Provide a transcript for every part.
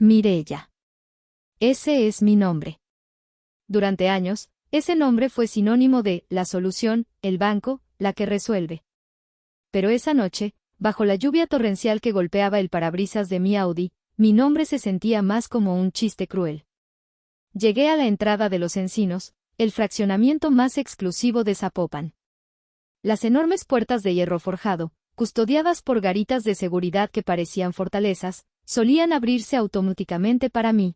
Mireya. Ese es mi nombre. Durante años, ese nombre fue sinónimo de la solución, el banco, la que resuelve. Pero esa noche, bajo la lluvia torrencial que golpeaba el parabrisas de mi Audi, mi nombre se sentía más como un chiste cruel. Llegué a la entrada de Los Encinos, el fraccionamiento más exclusivo de Zapopan. Las enormes puertas de hierro forjado, custodiadas por garitas de seguridad que parecían fortalezas, solían abrirse automáticamente para mí.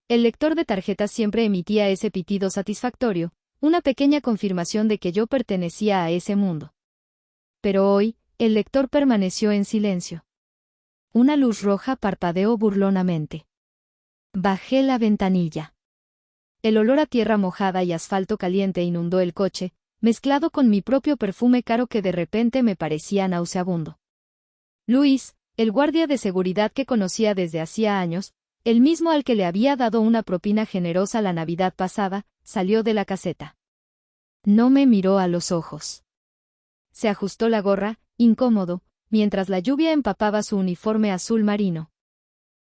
El lector de tarjetas siempre emitía ese pitido satisfactorio, una pequeña confirmación de que yo pertenecía a ese mundo. Pero hoy, el lector permaneció en silencio. Una luz roja parpadeó burlonamente. Bajé la ventanilla. El olor a tierra mojada y asfalto caliente inundó el coche, mezclado con mi propio perfume caro que de repente me parecía nauseabundo. Luis, el guardia de seguridad que conocía desde hacía años, el mismo al que le había dado una propina generosa la Navidad pasada, salió de la caseta. No me miró a los ojos. Se ajustó la gorra, incómodo, mientras la lluvia empapaba su uniforme azul marino.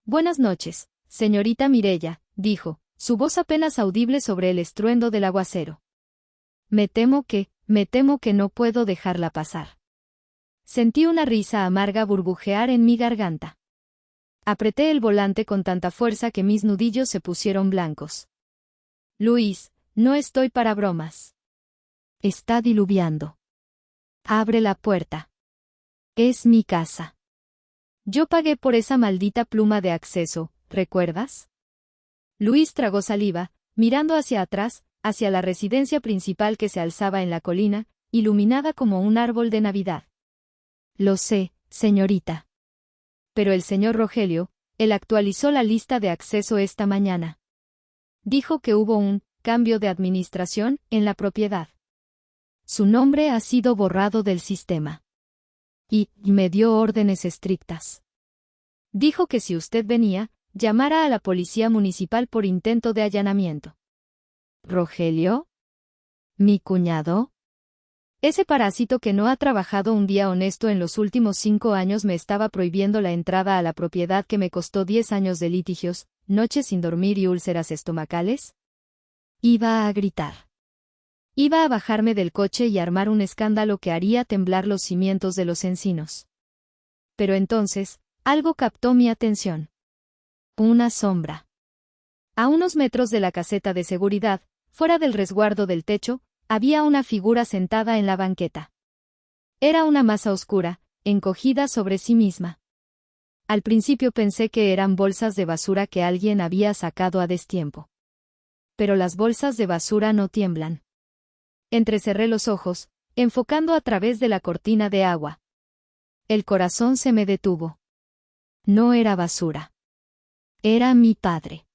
«Buenas noches, señorita Mireya», dijo, su voz apenas audible sobre el estruendo del aguacero. Me temo que no puedo dejarla pasar». Sentí una risa amarga burbujear en mi garganta. Apreté el volante con tanta fuerza que mis nudillos se pusieron blancos. «Luis, no estoy para bromas. Está diluviando. Abre la puerta. Es mi casa. Yo pagué por esa maldita pluma de acceso, ¿recuerdas?» Luis tragó saliva, mirando hacia atrás, hacia la residencia principal que se alzaba en la colina, iluminada como un árbol de Navidad. «Lo sé, señorita. Pero el señor Rogelio, él actualizó la lista de acceso esta mañana. Dijo que hubo un cambio de administración en la propiedad. Su nombre ha sido borrado del sistema. Y me dio órdenes estrictas. Dijo que si usted venía, llamara a la policía municipal por intento de allanamiento». ¿Rogelio? ¿Mi cuñado? Ese parásito que no ha trabajado un día honesto en los últimos 5 años me estaba prohibiendo la entrada a la propiedad que me costó 10 años de litigios, noches sin dormir y úlceras estomacales. Iba a gritar. Iba a bajarme del coche y armar un escándalo que haría temblar los cimientos de Los Encinos. Pero entonces, algo captó mi atención. Una sombra. A unos metros de la caseta de seguridad, fuera del resguardo del techo, había una figura sentada en la banqueta. Era una masa oscura, encogida sobre sí misma. Al principio pensé que eran bolsas de basura que alguien había sacado a destiempo. Pero las bolsas de basura no tiemblan. Entrecerré los ojos, enfocando a través de la cortina de agua. El corazón se me detuvo. No era basura. Era mi padre.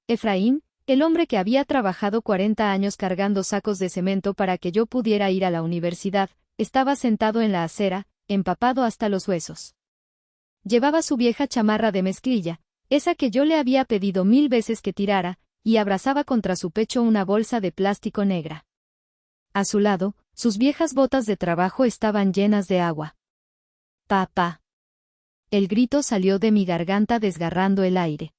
Efraín, el hombre que había trabajado 40 años cargando sacos de cemento para que yo pudiera ir a la universidad, estaba sentado en la acera, empapado hasta los huesos. Llevaba su vieja chamarra de mezclilla, esa que yo le había pedido 1000 veces que tirara, y abrazaba contra su pecho una bolsa de plástico negra. A su lado, sus viejas botas de trabajo estaban llenas de agua. «Papá». El grito salió de mi garganta desgarrando el aire.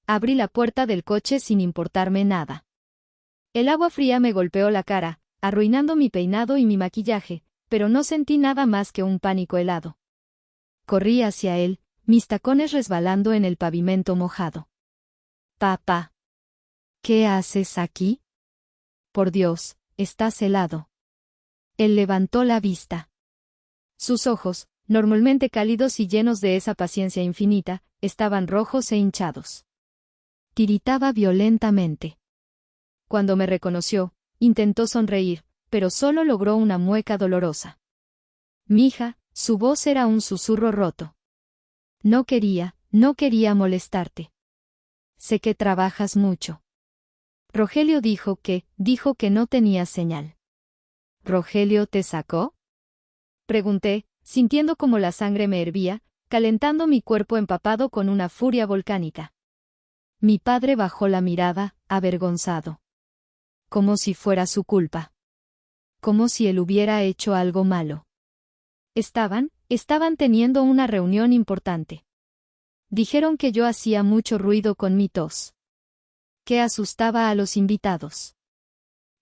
Abrí la puerta del coche sin importarme nada. El agua fría me golpeó la cara, arruinando mi peinado y mi maquillaje, pero no sentí nada más que un pánico helado. Corrí hacia él, mis tacones resbalando en el pavimento mojado. «Papá. ¿Qué haces aquí? Por Dios, estás helado». Él levantó la vista. Sus ojos, normalmente cálidos y llenos de esa paciencia infinita, estaban rojos e hinchados. Tiritaba violentamente. Cuando me reconoció, intentó sonreír, pero solo logró una mueca dolorosa. «Mija», su voz era un susurro roto. No quería molestarte. Sé que trabajas mucho». Rogelio dijo que no tenía señal. «¿Rogelio te sacó?», pregunté, sintiendo como la sangre me hervía, calentando mi cuerpo empapado con una furia volcánica. Mi padre bajó la mirada, avergonzado. Como si fuera su culpa. Como si él hubiera hecho algo malo. Estaban teniendo una reunión importante. Dijeron que yo hacía mucho ruido con mi tos, que asustaba a los invitados.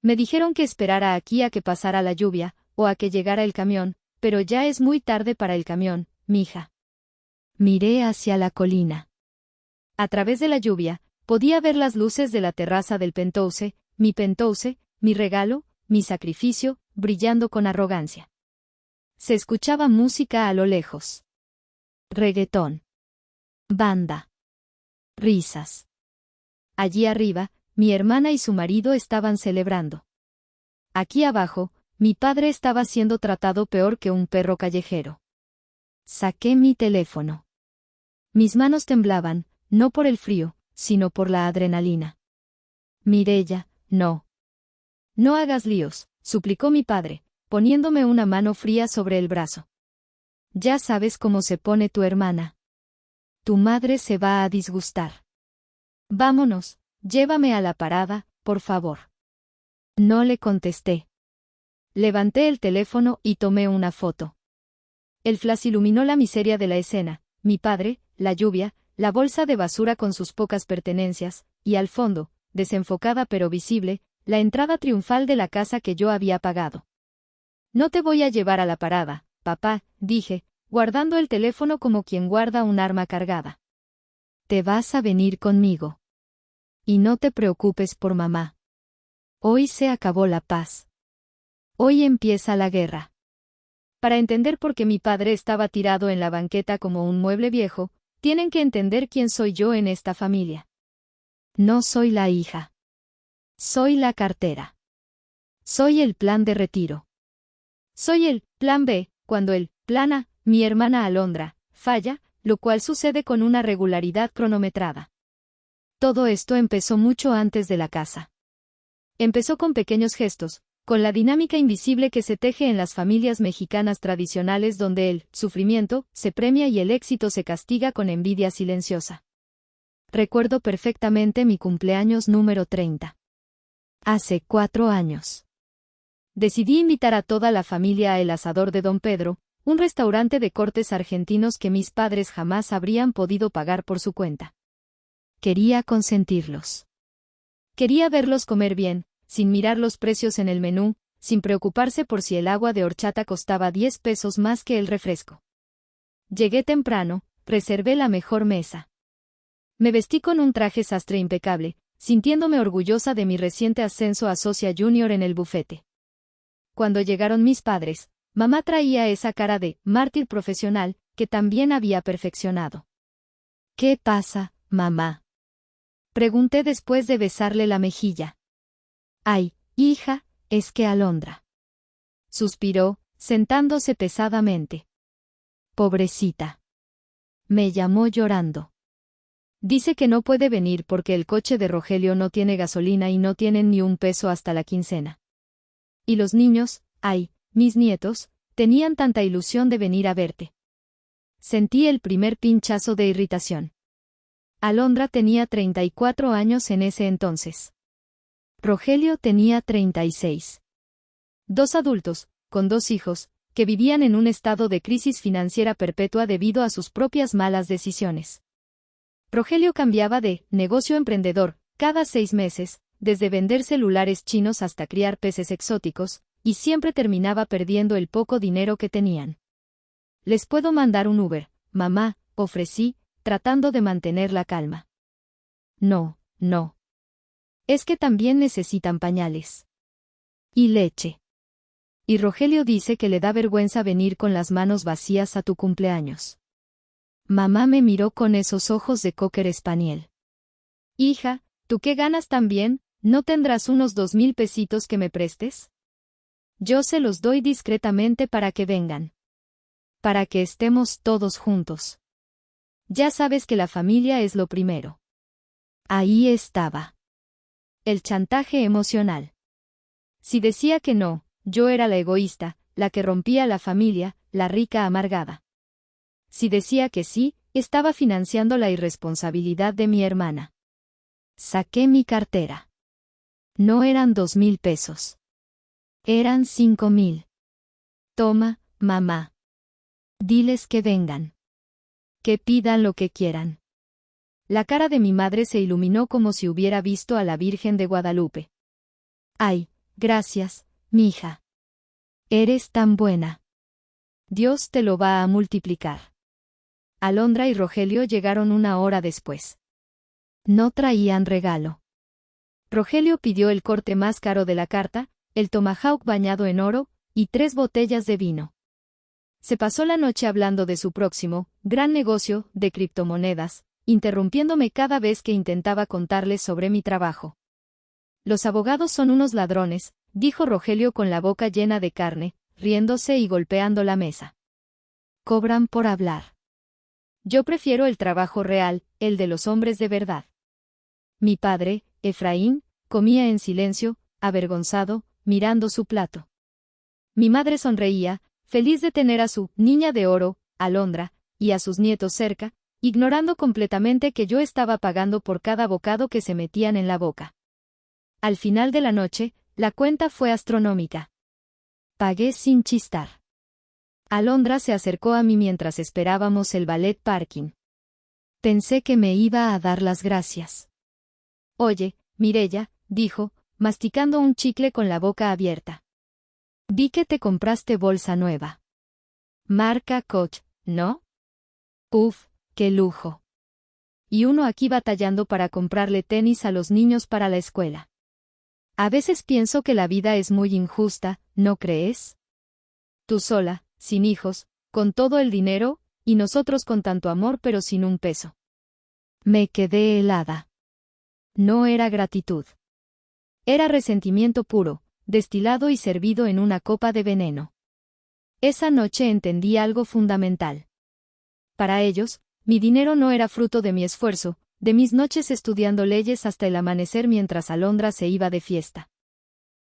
Me dijeron que esperara aquí a que pasara la lluvia, o a que llegara el camión, pero ya es muy tarde para el camión, mija. Miré hacia la colina. A través de la lluvia, podía ver las luces de la terraza del penthouse, mi regalo, mi sacrificio, brillando con arrogancia. Se escuchaba música a lo lejos. Reggaetón. Banda. Risas. Allí arriba, mi hermana y su marido estaban celebrando. Aquí abajo, mi padre estaba siendo tratado peor que un perro callejero. Saqué mi teléfono. Mis manos temblaban, no por el frío, sino por la adrenalina. Mireya, no. No hagas líos, suplicó mi padre, poniéndome una mano fría sobre el brazo. Ya sabes cómo se pone tu hermana. Tu madre se va a disgustar. Vámonos, llévame a la parada, por favor. No le contesté. Levanté el teléfono y tomé una foto. El flash iluminó la miseria de la escena, mi padre, la lluvia, la bolsa de basura con sus pocas pertenencias, y al fondo, desenfocada pero visible, la entrada triunfal de la casa que yo había pagado. No te voy a llevar a la parada, papá, dije, guardando el teléfono como quien guarda un arma cargada. Te vas a venir conmigo. Y no te preocupes por mamá. Hoy se acabó la paz. Hoy empieza la guerra. Para entender por qué mi padre estaba tirado en la banqueta como un mueble viejo, tienen que entender quién soy yo en esta familia. No soy la hija. Soy la cartera. Soy el plan de retiro. Soy el plan B, cuando el plan A, mi hermana Alondra, falla, lo cual sucede con una regularidad cronometrada. Todo esto empezó mucho antes de la casa. Empezó con pequeños gestos, con la dinámica invisible que se teje en las familias mexicanas tradicionales donde el sufrimiento se premia y el éxito se castiga con envidia silenciosa. Recuerdo perfectamente mi cumpleaños número 30. Hace 4 años. Decidí invitar a toda la familia a El Asador de Don Pedro, un restaurante de cortes argentinos que mis padres jamás habrían podido pagar por su cuenta. Quería consentirlos. Quería verlos comer bien, sin mirar los precios en el menú, sin preocuparse por si el agua de horchata costaba 10 pesos más que el refresco. Llegué temprano, reservé la mejor mesa. Me vestí con un traje sastre impecable, sintiéndome orgullosa de mi reciente ascenso a socia junior en el bufete. Cuando llegaron mis padres, mamá traía esa cara de mártir profesional que también había perfeccionado. ¿Qué pasa, mamá? Pregunté después de besarle la mejilla. Ay, hija, es que Alondra. Suspiró, sentándose pesadamente. Pobrecita. Me llamó llorando. Dice que no puede venir porque el coche de Rogelio no tiene gasolina y no tienen ni un peso hasta la quincena. Y los niños, ay, mis nietos, tenían tanta ilusión de venir a verte. Sentí el primer pinchazo de irritación. Alondra tenía 34 años en ese entonces. Rogelio tenía 36. 2 adultos, con 2 hijos, que vivían en un estado de crisis financiera perpetua debido a sus propias malas decisiones. Rogelio cambiaba de negocio emprendedor cada 6 meses, desde vender celulares chinos hasta criar peces exóticos, y siempre terminaba perdiendo el poco dinero que tenían. Les puedo mandar un Uber, mamá, ofrecí, tratando de mantener la calma. No, no. Es que también necesitan pañales. Y leche. Y Rogelio dice que le da vergüenza venir con las manos vacías a tu cumpleaños. Mamá me miró con esos ojos de cocker spaniel. Hija, ¿tú qué ganas también? ¿No tendrás unos 2,000 pesitos que me prestes? Yo se los doy discretamente para que vengan. Para que estemos todos juntos. Ya sabes que la familia es lo primero. Ahí estaba. El chantaje emocional. Si decía que no, yo era la egoísta, la que rompía la familia, la rica amargada. Si decía que sí, estaba financiando la irresponsabilidad de mi hermana. Saqué mi cartera. No eran 2,000 pesos. Eran 5,000. Toma, mamá. Diles que vengan. Que pidan lo que quieran. La cara de mi madre se iluminó como si hubiera visto a la Virgen de Guadalupe. Ay, gracias, mija. Eres tan buena. Dios te lo va a multiplicar. Alondra y Rogelio llegaron una hora después. No traían regalo. Rogelio pidió el corte más caro de la carta, el tomahawk bañado en oro, y 3 botellas de vino. Se pasó la noche hablando de su próximo, gran negocio, de criptomonedas, interrumpiéndome cada vez que intentaba contarles sobre mi trabajo. Los abogados son unos ladrones, dijo Rogelio con la boca llena de carne, riéndose y golpeando la mesa. Cobran por hablar. Yo prefiero el trabajo real, el de los hombres de verdad. Mi padre, Efraín, comía en silencio, avergonzado, mirando su plato. Mi madre sonreía, feliz de tener a su niña de oro, Alondra, y a sus nietos cerca, ignorando completamente que yo estaba pagando por cada bocado que se metían en la boca. Al final de la noche, la cuenta fue astronómica. Pagué sin chistar. Alondra se acercó a mí mientras esperábamos el ballet parking. Pensé que me iba a dar las gracias. Oye, Mireya, dijo, masticando un chicle con la boca abierta. Vi que te compraste bolsa nueva. Marca Coach, ¿no? Uf, qué lujo. Y uno aquí batallando para comprarle tenis a los niños para la escuela. A veces pienso que la vida es muy injusta, ¿no crees? Tú sola, sin hijos, con todo el dinero, y nosotros con tanto amor pero sin un peso. Me quedé helada. No era gratitud. Era resentimiento puro, destilado y servido en una copa de veneno. Esa noche entendí algo fundamental. Para ellos, mi dinero no era fruto de mi esfuerzo, de mis noches estudiando leyes hasta el amanecer mientras Alondra se iba de fiesta.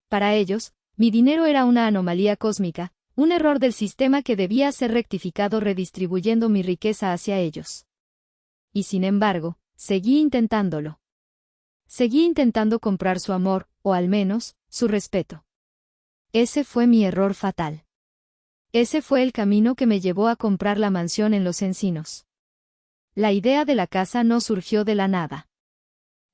Para ellos, mi dinero era una anomalía cósmica, un error del sistema que debía ser rectificado redistribuyendo mi riqueza hacia ellos. Y sin embargo, seguí intentándolo. Seguí intentando comprar su amor, o al menos, su respeto. Ese fue mi error fatal. Ese fue el camino que me llevó a comprar la mansión en Los Encinos. La idea de la casa no surgió de la nada.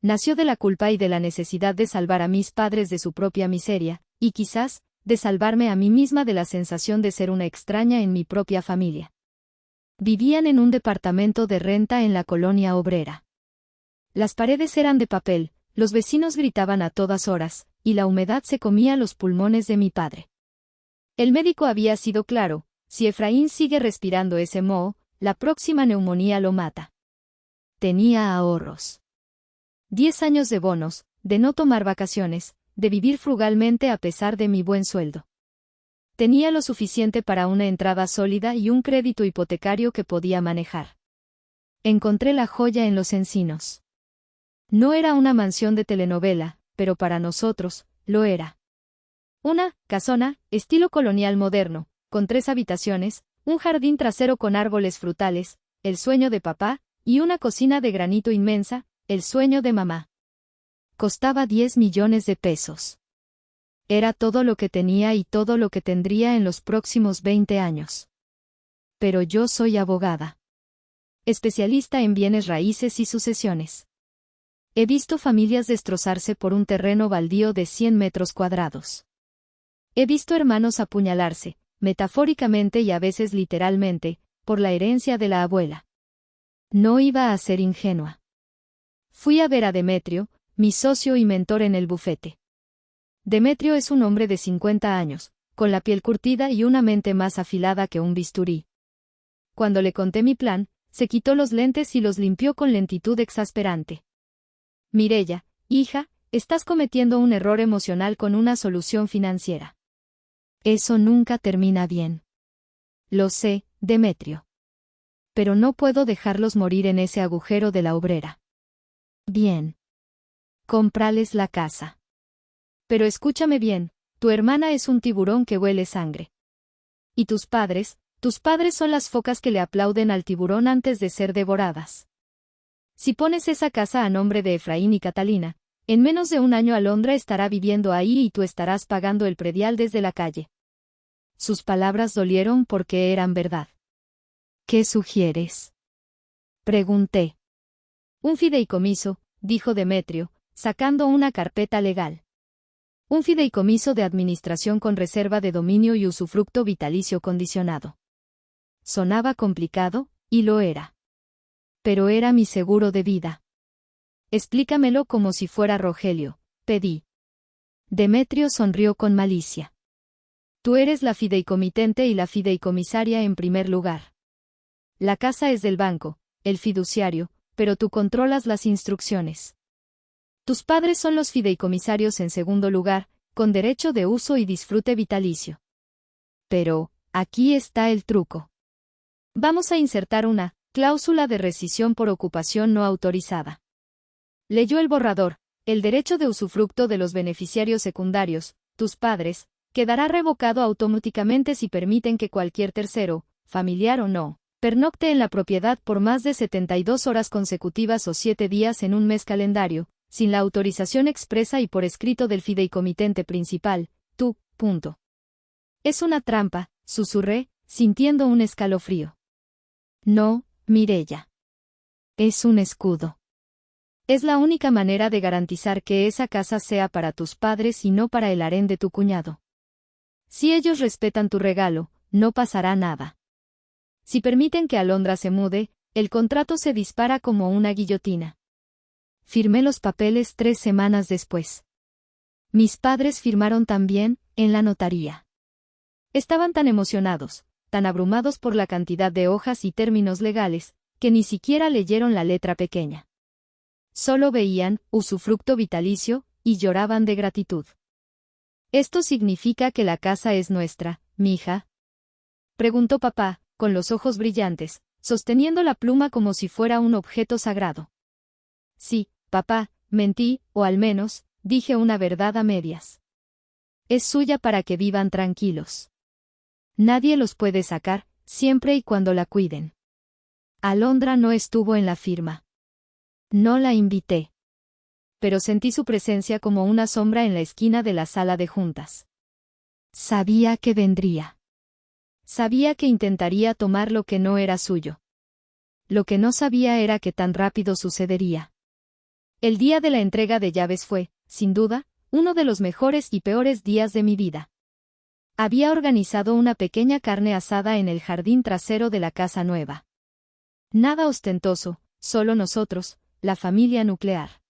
Nació de la culpa y de la necesidad de salvar a mis padres de su propia miseria, y quizás, de salvarme a mí misma de la sensación de ser una extraña en mi propia familia. Vivían en un departamento de renta en la colonia obrera. Las paredes eran de papel, los vecinos gritaban a todas horas, y la humedad se comía los pulmones de mi padre. El médico había sido claro, si Efraín sigue respirando ese moho, la próxima neumonía lo mata. Tenía ahorros. 10 años de bonos, de no tomar vacaciones, de vivir frugalmente a pesar de mi buen sueldo. Tenía lo suficiente para una entrada sólida y un crédito hipotecario que podía manejar. Encontré la joya en Los Encinos. No era una mansión de telenovela, pero para nosotros, lo era. Una casona, estilo colonial moderno, con 3 habitaciones, un jardín trasero con árboles frutales, el sueño de papá, y una cocina de granito inmensa, el sueño de mamá. Costaba 10 millones de pesos. Era todo lo que tenía y todo lo que tendría en los próximos 20 años. Pero yo soy abogada. Especialista en bienes raíces y sucesiones. He visto familias destrozarse por un terreno baldío de 100 metros cuadrados. He visto hermanos apuñalarse, metafóricamente y a veces literalmente, por la herencia de la abuela. No iba a ser ingenua. Fui a ver a Demetrio, mi socio y mentor en el bufete. Demetrio es un hombre de 50 años, con la piel curtida y una mente más afilada que un bisturí. Cuando le conté mi plan, se quitó los lentes y los limpió con lentitud exasperante. Mireya, hija, estás cometiendo un error emocional con una solución financiera. Eso nunca termina bien. Lo sé, Demetrio. Pero no puedo dejarlos morir en ese agujero de la obrera. Bien. Cómprales la casa. Pero escúchame bien, tu hermana es un tiburón que huele sangre. Y tus padres son las focas que le aplauden al tiburón antes de ser devoradas. Si pones esa casa a nombre de Efraín y Catalina, en menos de un año Alondra estará viviendo ahí y tú estarás pagando el predial desde la calle. Sus palabras dolieron porque eran verdad. ¿Qué sugieres? Pregunté. Un fideicomiso, dijo Demetrio, sacando una carpeta legal. Un fideicomiso de administración con reserva de dominio y usufructo vitalicio condicionado. Sonaba complicado, y lo era. Pero era mi seguro de vida. Explícamelo como si fuera Rogelio, pedí. Demetrio sonrió con malicia. Tú eres la fideicomitente y la fideicomisaria en primer lugar. La casa es del banco, el fiduciario, pero tú controlas las instrucciones. Tus padres son los fideicomisarios en segundo lugar, con derecho de uso y disfrute vitalicio. Pero, aquí está el truco. Vamos a insertar una cláusula de rescisión por ocupación no autorizada. Leyó el borrador. El derecho de usufructo de los beneficiarios secundarios, tus padres, quedará revocado automáticamente si permiten que cualquier tercero, familiar o no, pernocte en la propiedad por más de 72 horas consecutivas o 7 días en un mes calendario, sin la autorización expresa y por escrito del fideicomitente principal, tú, punto. Es una trampa, susurré, sintiendo un escalofrío. No, Mireya. Es un escudo. Es la única manera de garantizar que esa casa sea para tus padres y no para el harén de tu cuñado. Si ellos respetan tu regalo, no pasará nada. Si permiten que Alondra se mude, el contrato se dispara como una guillotina. Firmé los papeles 3 semanas después. Mis padres firmaron también, en la notaría. Estaban tan emocionados, tan abrumados por la cantidad de hojas y términos legales, que ni siquiera leyeron la letra pequeña. Solo veían usufructo vitalicio y lloraban de gratitud. ¿Esto significa que la casa es nuestra, mija?, preguntó papá, con los ojos brillantes, sosteniendo la pluma como si fuera un objeto sagrado. Sí, papá, mentí, o al menos, dije una verdad a medias. Es suya para que vivan tranquilos. Nadie los puede sacar, siempre y cuando la cuiden. Alondra no estuvo en la firma. No la invité. Pero sentí su presencia como una sombra en la esquina de la sala de juntas. Sabía que vendría. Sabía que intentaría tomar lo que no era suyo. Lo que no sabía era que tan rápido sucedería. El día de la entrega de llaves fue, sin duda, uno de los mejores y peores días de mi vida. Había organizado una pequeña carne asada en el jardín trasero de la casa nueva. Nada ostentoso, solo nosotros, la familia nuclear.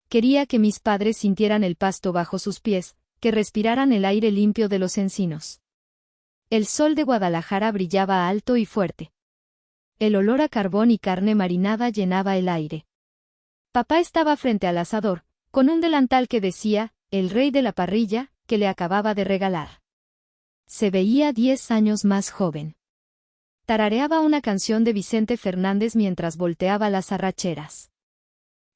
Quería que mis padres sintieran el pasto bajo sus pies, que respiraran el aire limpio de los encinos. El sol de Guadalajara brillaba alto y fuerte. El olor a carbón y carne marinada llenaba el aire. Papá estaba frente al asador, con un delantal que decía, el rey de la parrilla, que le acababa de regalar. Se veía 10 años más joven. Tarareaba una canción de Vicente Fernández mientras volteaba las arracheras.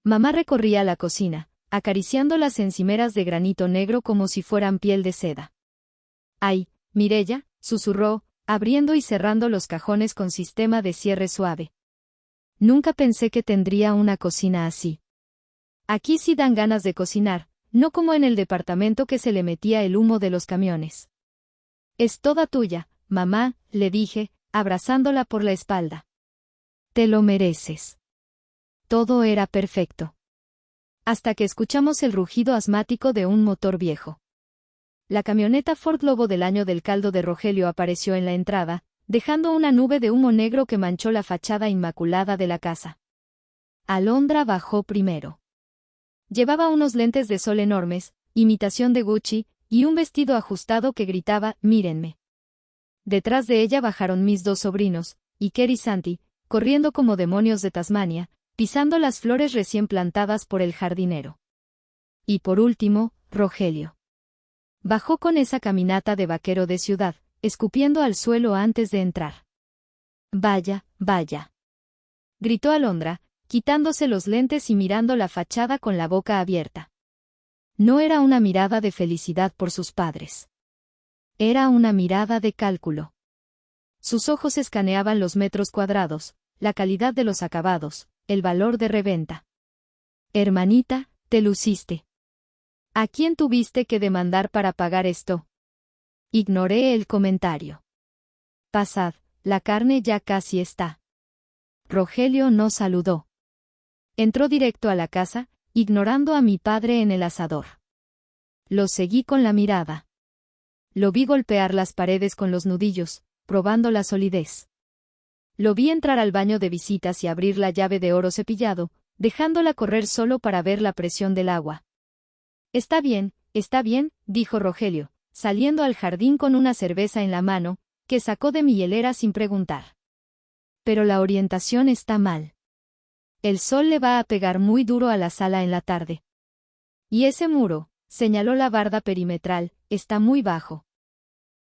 Mamá recorría la cocina, acariciando las encimeras de granito negro como si fueran piel de seda. ¡Ay, Mireya!, susurró, abriendo y cerrando los cajones con sistema de cierre suave. Nunca pensé que tendría una cocina así. Aquí sí dan ganas de cocinar, no como en el departamento que se le metía el humo de los camiones. Es toda tuya, mamá, le dije, abrazándola por la espalda. Te lo mereces. Todo era perfecto. Hasta que escuchamos el rugido asmático de un motor viejo. La camioneta Ford Lobo del año del caldo de Rogelio apareció en la entrada, dejando una nube de humo negro que manchó la fachada inmaculada de la casa. Alondra bajó primero. Llevaba unos lentes de sol enormes, imitación de Gucci, y un vestido ajustado que gritaba, mírenme. Detrás de ella bajaron mis 2 sobrinos, Iker y Santi, corriendo como demonios de Tasmania, pisando las flores recién plantadas por el jardinero. Y por último, Rogelio. Bajó con esa caminata de vaquero de ciudad, escupiendo al suelo antes de entrar. Vaya, vaya. Gritó Alondra, quitándose los lentes y mirando la fachada con la boca abierta. No era una mirada de felicidad por sus padres. Era una mirada de cálculo. Sus ojos escaneaban los metros cuadrados, la calidad de los acabados, el valor de reventa. Hermanita, te luciste. ¿A quién tuviste que demandar para pagar esto? Ignoré el comentario. Pasad, la carne ya casi está. Rogelio no saludó. Entró directo a la casa, ignorando a mi padre en el asador. Lo seguí con la mirada. Lo vi golpear las paredes con los nudillos, probando la solidez. Lo vi entrar al baño de visitas y abrir la llave de oro cepillado, dejándola correr solo para ver la presión del agua. Está bien, dijo Rogelio, saliendo al jardín con una cerveza en la mano, que sacó de mi hielera sin preguntar. Pero la orientación está mal. El sol le va a pegar muy duro a la sala en la tarde. Y ese muro, señaló la barda perimetral, está muy bajo.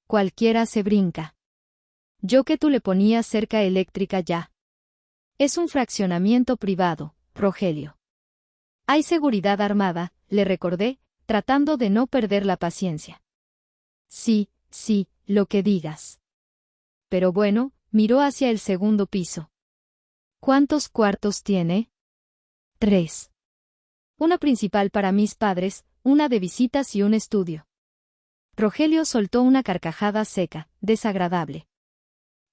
Cualquiera se brinca. Yo que tú le ponías cerca eléctrica ya. Es un fraccionamiento privado, Rogelio. Hay seguridad armada, le recordé, tratando de no perder la paciencia. Sí, lo que digas. Pero bueno, miró hacia el segundo piso. ¿Cuántos cuartos tiene? 3. Una principal para mis padres, una de visitas y un estudio. Rogelio soltó una carcajada seca, desagradable.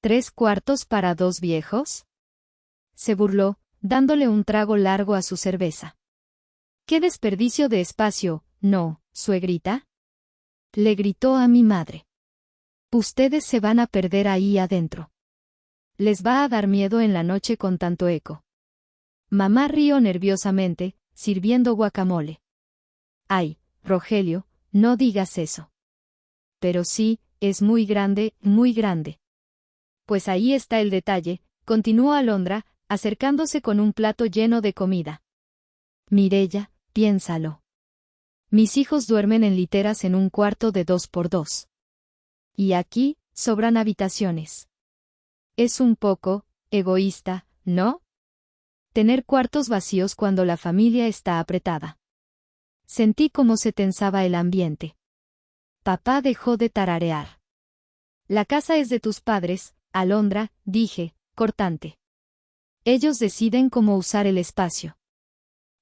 ¿3 cuartos para 2 viejos? Se burló, dándole un trago largo a su cerveza. ¡Qué desperdicio de espacio! No, suegrita. Le gritó a mi madre. Ustedes se van a perder ahí adentro. Les va a dar miedo en la noche con tanto eco. Mamá rió nerviosamente, sirviendo guacamole. Ay, Rogelio, no digas eso. Pero sí, es muy grande, muy grande. Pues ahí está el detalle, continuó Alondra, acercándose con un plato lleno de comida. Mireya, piénsalo. Mis hijos duermen en literas en un cuarto de 2x2. Y aquí, sobran habitaciones. Es un poco egoísta, ¿no? Tener cuartos vacíos cuando la familia está apretada. Sentí cómo se tensaba el ambiente. Papá dejó de tararear. La casa es de tus padres, Alondra, dije, cortante. Ellos deciden cómo usar el espacio.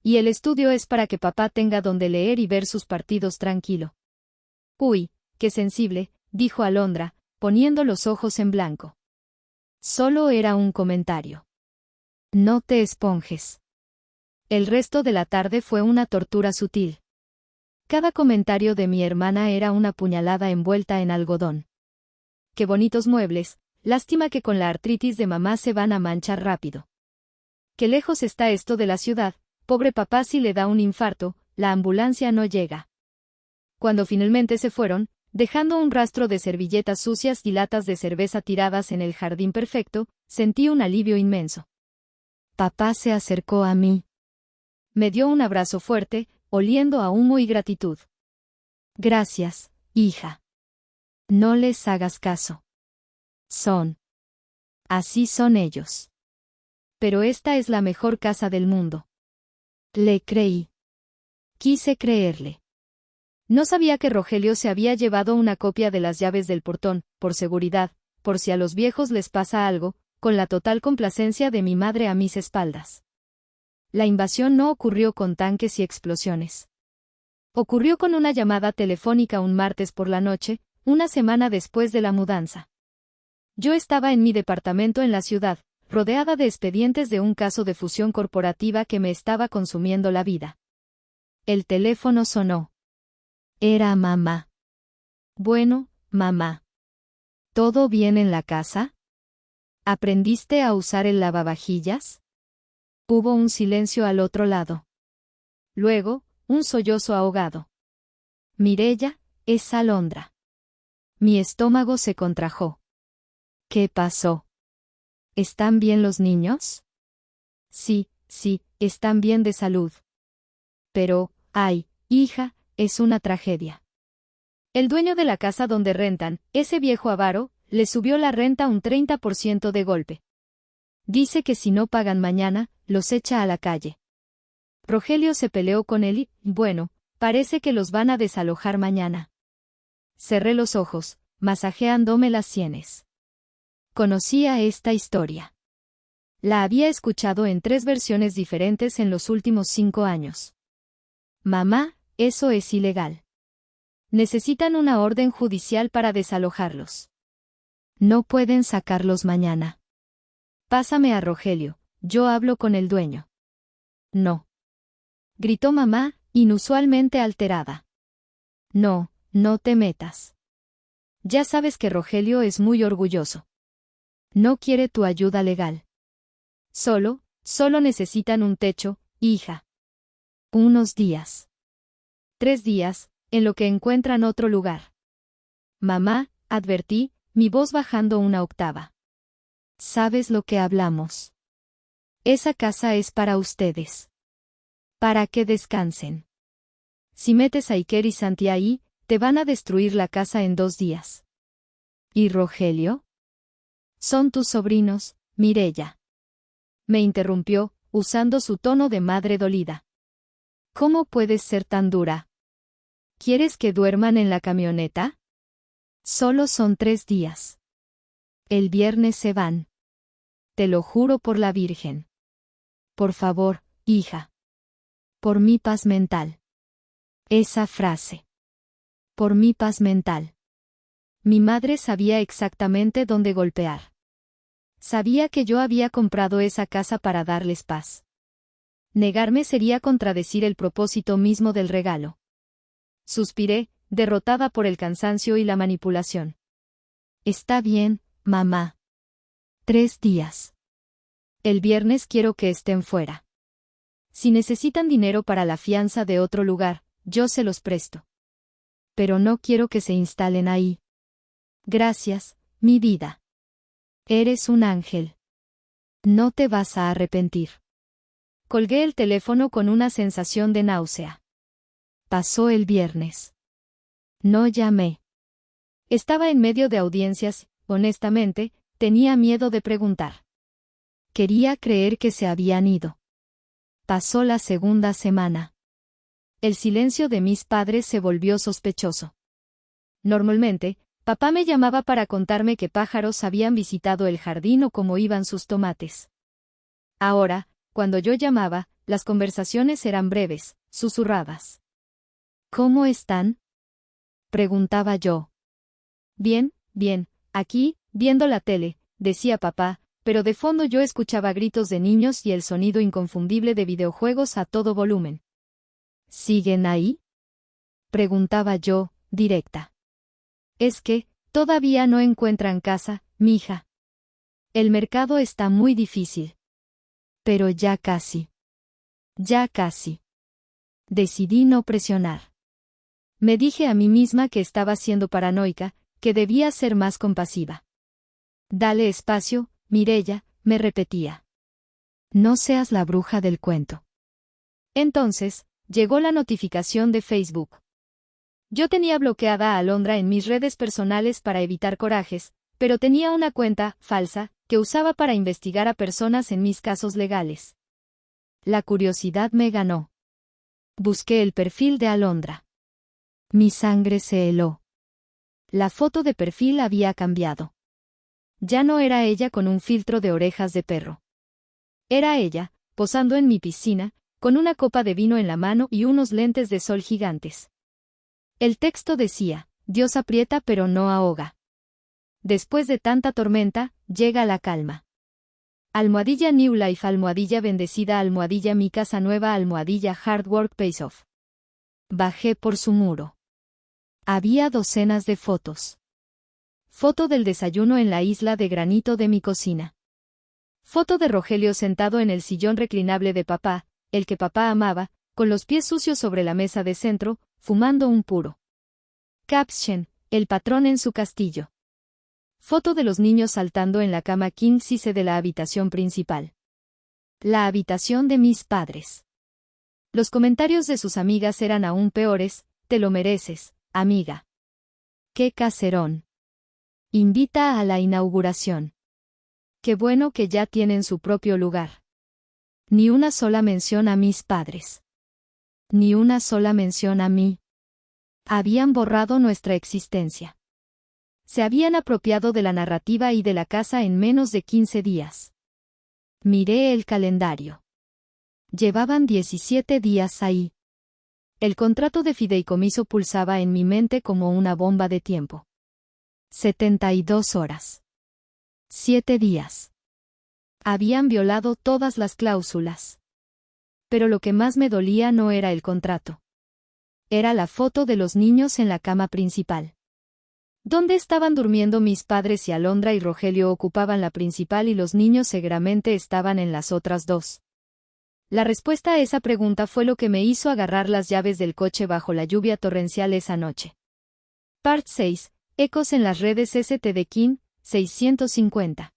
Y el estudio es para que papá tenga donde leer y ver sus partidos tranquilo. Uy, qué sensible, dijo Alondra, poniendo los ojos en blanco. Solo era un comentario. No te esponjes. El resto de la tarde fue una tortura sutil. Cada comentario de mi hermana era una puñalada envuelta en algodón. Qué bonitos muebles, lástima que con la artritis de mamá se van a manchar rápido. Qué lejos está esto de la ciudad, pobre papá si le da un infarto, la ambulancia no llega. Cuando finalmente se fueron, dejando un rastro de servilletas sucias y latas de cerveza tiradas en el jardín perfecto, sentí un alivio inmenso. Papá se acercó a mí. Me dio un abrazo fuerte, oliendo a humo y gratitud. Gracias, hija. No les hagas caso. Así son ellos. Pero esta es la mejor casa del mundo. Le creí. Quise creerle. No sabía que Rogelio se había llevado una copia de las llaves del portón, por seguridad, por si a los viejos les pasa algo, con la total complacencia de mi madre a mis espaldas. La invasión no ocurrió con tanques y explosiones. Ocurrió con una llamada telefónica un martes por la noche, una semana después de la mudanza. Yo estaba en mi departamento en la ciudad, rodeada de expedientes de un caso de fusión corporativa que me estaba consumiendo la vida. El teléfono sonó. Era mamá. Bueno, mamá. ¿Todo bien en la casa? ¿Aprendiste a usar el lavavajillas? Hubo un silencio al otro lado. Luego, un sollozo ahogado. Mireya, es Alondra. Mi estómago se contrajo. ¿Qué pasó? ¿Están bien los niños? Sí, están bien de salud. Pero, ay, hija, es una tragedia. El dueño de la casa donde rentan, ese viejo avaro, le subió la renta un 30% de golpe. Dice que si no pagan mañana, los echa a la calle. Rogelio se peleó con él y, bueno, parece que los van a desalojar mañana. Cerré los ojos, masajeándome las sienes. Conocía esta historia. La había escuchado en 3 versiones diferentes en los últimos 5 años. Mamá, eso es ilegal. Necesitan una orden judicial para desalojarlos. No pueden sacarlos mañana. Pásame a Rogelio, yo hablo con el dueño. No. Gritó mamá, inusualmente alterada. No, no te metas. Ya sabes que Rogelio es muy orgulloso. No quiere tu ayuda legal. Solo necesitan un techo, hija. Unos días. 3 días, en lo que encuentran otro lugar. Mamá, advertí, mi voz bajando una octava. ¿Sabes lo que hablamos? Esa casa es para ustedes. Para que descansen. Si metes a Iker y Santi ahí, te van a destruir la casa en 2 días. ¿Y Rogelio? Son tus sobrinos, Mireya. Me interrumpió, usando su tono de madre dolida. ¿Cómo puedes ser tan dura? ¿Quieres que duerman en la camioneta? Solo son 3 días. El viernes se van. Te lo juro por la Virgen. Por favor, hija. Por mi paz mental. Esa frase. Por mi paz mental. Mi madre sabía exactamente dónde golpear. Sabía que yo había comprado esa casa para darles paz. Negarme sería contradecir el propósito mismo del regalo. Suspiré, derrotada por el cansancio y la manipulación. Está bien, mamá. 3 días. El viernes quiero que estén fuera. Si necesitan dinero para la fianza de otro lugar, yo se los presto. Pero no quiero que se instalen ahí. Gracias, mi vida. Eres un ángel. No te vas a arrepentir. Colgué el teléfono con una sensación de náusea. Pasó el viernes. No llamé. Estaba en medio de audiencias, honestamente, tenía miedo de preguntar. Quería creer que se habían ido. Pasó la segunda semana. El silencio de mis padres se volvió sospechoso. Normalmente, papá me llamaba para contarme que pájaros habían visitado el jardín o cómo iban sus tomates. Ahora, cuando yo llamaba, las conversaciones eran breves, susurradas. ¿Cómo están? Preguntaba yo. Bien, bien, aquí, viendo la tele, decía papá, pero de fondo yo escuchaba gritos de niños y el sonido inconfundible de videojuegos a todo volumen. ¿Siguen ahí? Preguntaba yo, directa. Es que, todavía no encuentran casa, mija. El mercado está muy difícil. Pero ya casi. Ya casi. Decidí no presionar. Me dije a mí misma que estaba siendo paranoica, que debía ser más compasiva. Dale espacio, Mireya, me repetía. No seas la bruja del cuento. Entonces, llegó la notificación de Facebook. Yo tenía bloqueada a Alondra en mis redes personales para evitar corajes, pero tenía una cuenta, falsa, que usaba para investigar a personas en mis casos legales. La curiosidad me ganó. Busqué el perfil de Alondra. Mi sangre se heló. La foto de perfil había cambiado. Ya no era ella con un filtro de orejas de perro. Era ella, posando en mi piscina, con una copa de vino en la mano y unos lentes de sol gigantes. El texto decía, Dios aprieta pero no ahoga. Después de tanta tormenta, llega la calma. Almohadilla New Life, almohadilla bendecida, almohadilla mi casa nueva, almohadilla Hard Work Pays Off. Bajé por su muro. Había docenas de fotos. Foto del desayuno en la isla de granito de mi cocina. Foto de Rogelio sentado en el sillón reclinable de papá, el que papá amaba, con los pies sucios sobre la mesa de centro, fumando un puro. Caption, el patrón en su castillo. Foto de los niños saltando en la cama king size de la habitación principal. La habitación de mis padres. Los comentarios de sus amigas eran aún peores, te lo mereces, amiga. ¡Qué caserón! Invita a la inauguración. Qué bueno que ya tienen su propio lugar. Ni una sola mención a mis padres. Ni una sola mención a mí. Habían borrado nuestra existencia. Se habían apropiado de la narrativa y de la casa en menos de 15 días. Miré el calendario. Llevaban 17 días ahí. El contrato de fideicomiso pulsaba en mi mente como una bomba de tiempo. 72 horas. 7 días. Habían violado todas las cláusulas. pero lo que más me dolía no era el contrato. Era la foto de los niños en la cama principal. ¿Dónde estaban durmiendo mis padres si Alondra y Rogelio ocupaban la principal y los niños seguramente estaban en las otras dos? La respuesta a esa pregunta fue lo que me hizo agarrar las llaves del coche bajo la lluvia torrencial esa noche. Part 6. Ecos en las redes St. de King, 650.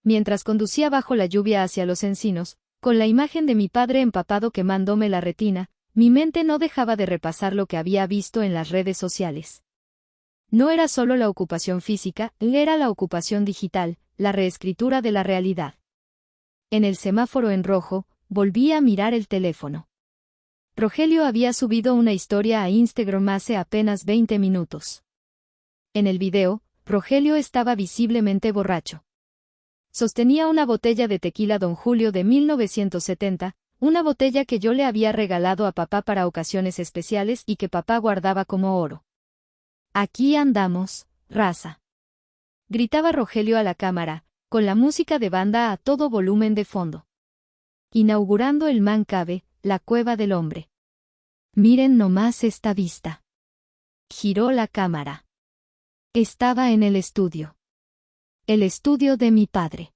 Mientras conducía bajo la lluvia hacia los encinos, con la imagen de mi padre empapado quemándome la retina, mi mente no dejaba de repasar lo que había visto en las redes sociales. No era solo la ocupación física, era la ocupación digital, la reescritura de la realidad. En el semáforo en rojo, volví a mirar el teléfono. Rogelio había subido una historia a Instagram hace apenas 20 minutos. En el video, Rogelio estaba visiblemente borracho. Sostenía una botella de tequila Don Julio de 1970, una botella que yo le había regalado a papá para ocasiones especiales y que papá guardaba como oro. «Aquí andamos, raza», gritaba Rogelio a la cámara, con la música de banda a todo volumen de fondo. Inaugurando el Man Cave, la cueva del hombre. «Miren nomás esta vista». Giró la cámara. Estaba en el estudio. El estudio de mi padre.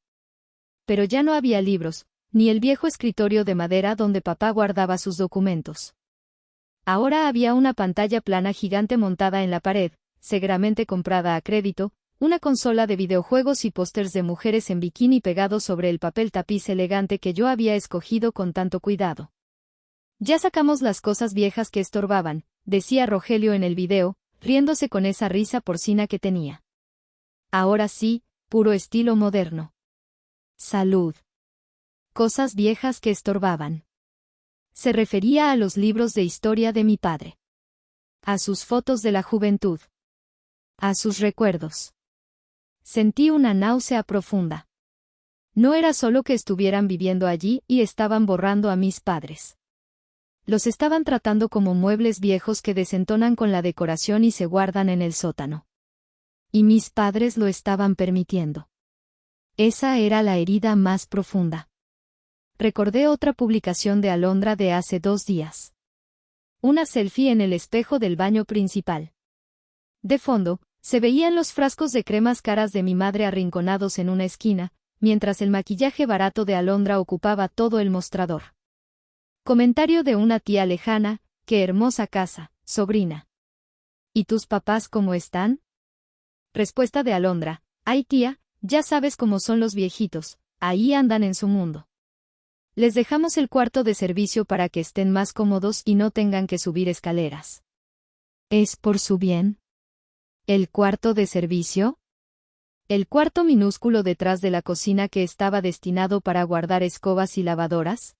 Pero ya no había libros, ni el viejo escritorio de madera donde papá guardaba sus documentos. Ahora había una pantalla plana gigante montada en la pared, seguramente comprada a crédito, una consola de videojuegos y pósters de mujeres en bikini pegados sobre el papel tapiz elegante que yo había escogido con tanto cuidado. «Ya sacamos las cosas viejas que estorbaban», decía Rogelio en el video, riéndose con esa risa porcina que tenía. «Ahora sí, puro estilo moderno. Salud». Cosas viejas que estorbaban. Se refería a los libros de historia de mi padre. A sus fotos de la juventud. A sus recuerdos. Sentí una náusea profunda. No era solo que estuvieran viviendo allí y estaban borrando a mis padres. Los estaban tratando como muebles viejos que desentonan con la decoración y se guardan en el sótano. Y mis padres lo estaban permitiendo. Esa era la herida más profunda. Recordé otra publicación de Alondra de hace 2 días. Una selfie en el espejo del baño principal. De fondo, se veían los frascos de cremas caras de mi madre arrinconados en una esquina, mientras el maquillaje barato de Alondra ocupaba todo el mostrador. Comentario de una tía lejana: «Qué hermosa casa, sobrina». «¿Y tus papás cómo están?». Respuesta de Alondra: «Ay tía, ya sabes cómo son los viejitos, ahí andan en su mundo. Les dejamos el cuarto de servicio para que estén más cómodos y no tengan que subir escaleras». «¿Es por su bien? ¿El cuarto de servicio?». ¿El cuarto minúsculo detrás de la cocina que estaba destinado para guardar escobas y lavadoras?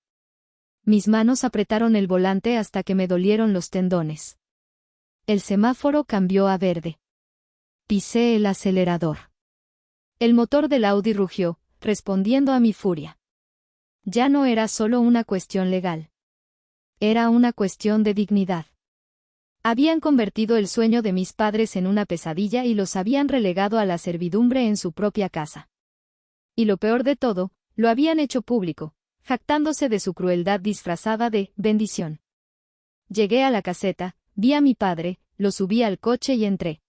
Mis manos apretaron el volante hasta que me dolieron los tendones. El semáforo cambió a verde. Pisé el acelerador. El motor del Audi rugió, respondiendo a mi furia. Ya no era solo una cuestión legal. Era una cuestión de dignidad. Habían convertido el sueño de mis padres en una pesadilla y los habían relegado a la servidumbre en su propia casa. Y lo peor de todo, lo habían hecho público, jactándose de su crueldad disfrazada de bendición. Llegué a la caseta, vi a mi padre, lo subí al coche y entré.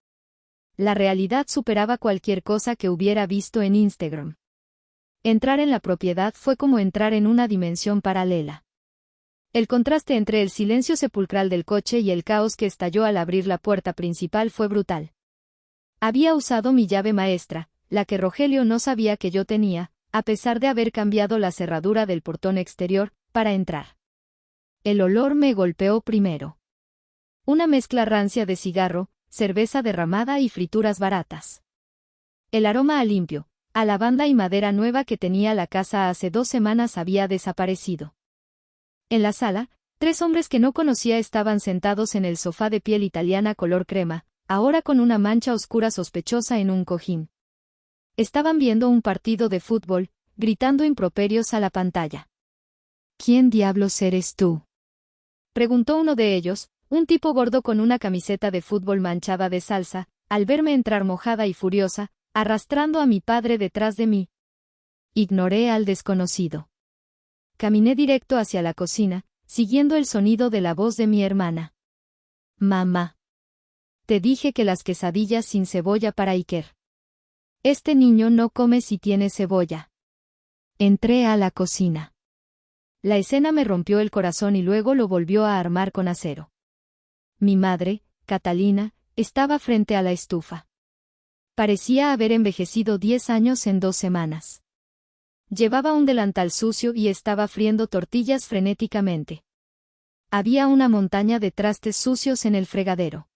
La realidad superaba cualquier cosa que hubiera visto en Instagram. Entrar en la propiedad fue como entrar en una dimensión paralela. El contraste entre el silencio sepulcral del coche y el caos que estalló al abrir la puerta principal fue brutal. Había usado mi llave maestra, la que Rogelio no sabía que yo tenía, a pesar de haber cambiado la cerradura del portón exterior, para entrar. El olor me golpeó primero. Una mezcla rancia de cigarro, cerveza derramada y frituras baratas. El aroma a limpio, a lavanda y madera nueva que tenía la casa hace 2 semanas había desaparecido. En la sala, 3 hombres que no conocía estaban sentados en el sofá de piel italiana color crema, ahora con una mancha oscura sospechosa en un cojín. Estaban viendo un partido de fútbol, gritando improperios a la pantalla. «¿Quién diablos eres tú?», preguntó uno de ellos, un tipo gordo con una camiseta de fútbol manchada de salsa, al verme entrar mojada y furiosa, arrastrando a mi padre detrás de mí. Ignoré al desconocido. Caminé directo hacia la cocina, siguiendo el sonido de la voz de mi hermana. Mamá. Te dije que las quesadillas sin cebolla para Iker. Este niño no come si tiene cebolla. Entré a la cocina. La escena me rompió el corazón y luego lo volvió a armar con acero. Mi madre, Catalina, estaba frente a la estufa. Parecía haber envejecido 10 años en 2 semanas. Llevaba un delantal sucio y estaba friendo tortillas frenéticamente. Había una montaña de trastes sucios en el fregadero.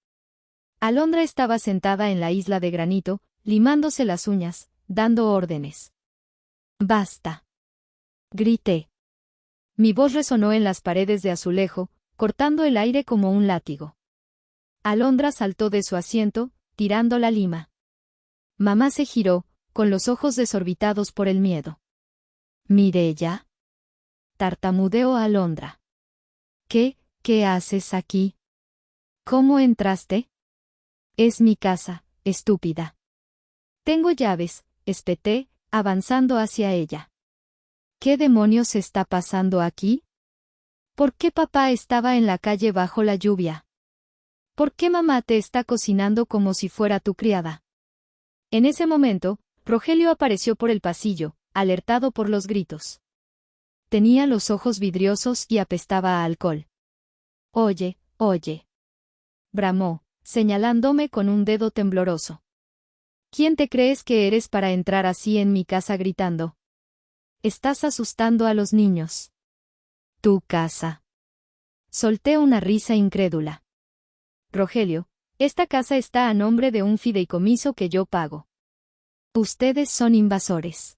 Alondra estaba sentada en la isla de granito, limándose las uñas, dando órdenes. «Basta», grité. Mi voz resonó en las paredes de azulejo, cortando el aire como un látigo. Alondra saltó de su asiento, tirando la lima. Mamá se giró, con los ojos desorbitados por el miedo. «¿Mireya?», tartamudeó Alondra. ¿Qué haces aquí? ¿Cómo entraste? Es mi casa, estúpida. Tengo llaves, espeté, avanzando hacia ella. ¿Qué demonios está pasando aquí? ¿Por qué papá estaba en la calle bajo la lluvia? ¿Por qué mamá te está cocinando como si fuera tu criada? En ese momento, Rogelio apareció por el pasillo, alertado por los gritos. Tenía los ojos vidriosos y apestaba a alcohol. Oye, bramó, señalándome con un dedo tembloroso. ¿Quién te crees que eres para entrar así en mi casa gritando? Estás asustando a los niños. Tu casa. Solté una risa incrédula. Rogelio, esta casa está a nombre de un fideicomiso que yo pago. Ustedes son invasores.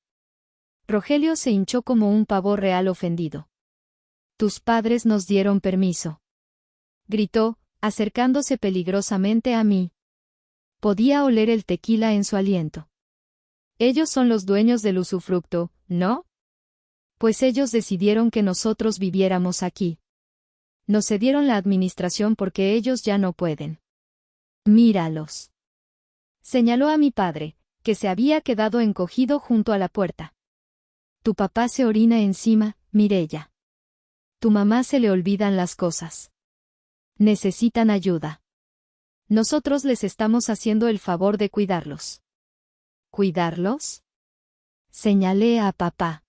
Rogelio se hinchó como un pavo real ofendido. Tus padres nos dieron permiso. Gritó, acercándose peligrosamente a mí. Podía oler el tequila en su aliento. Ellos son los dueños del usufructo, ¿no? Pues ellos decidieron que nosotros viviéramos aquí. Nos cedieron la administración porque ellos ya no pueden. Míralos. Señaló a mi padre, que se había quedado encogido junto a la puerta. Tu papá se orina encima, Mireya. Tu mamá se le olvidan las cosas. Necesitan ayuda. Nosotros les estamos haciendo el favor de cuidarlos. ¿Cuidarlos? Señalé a papá.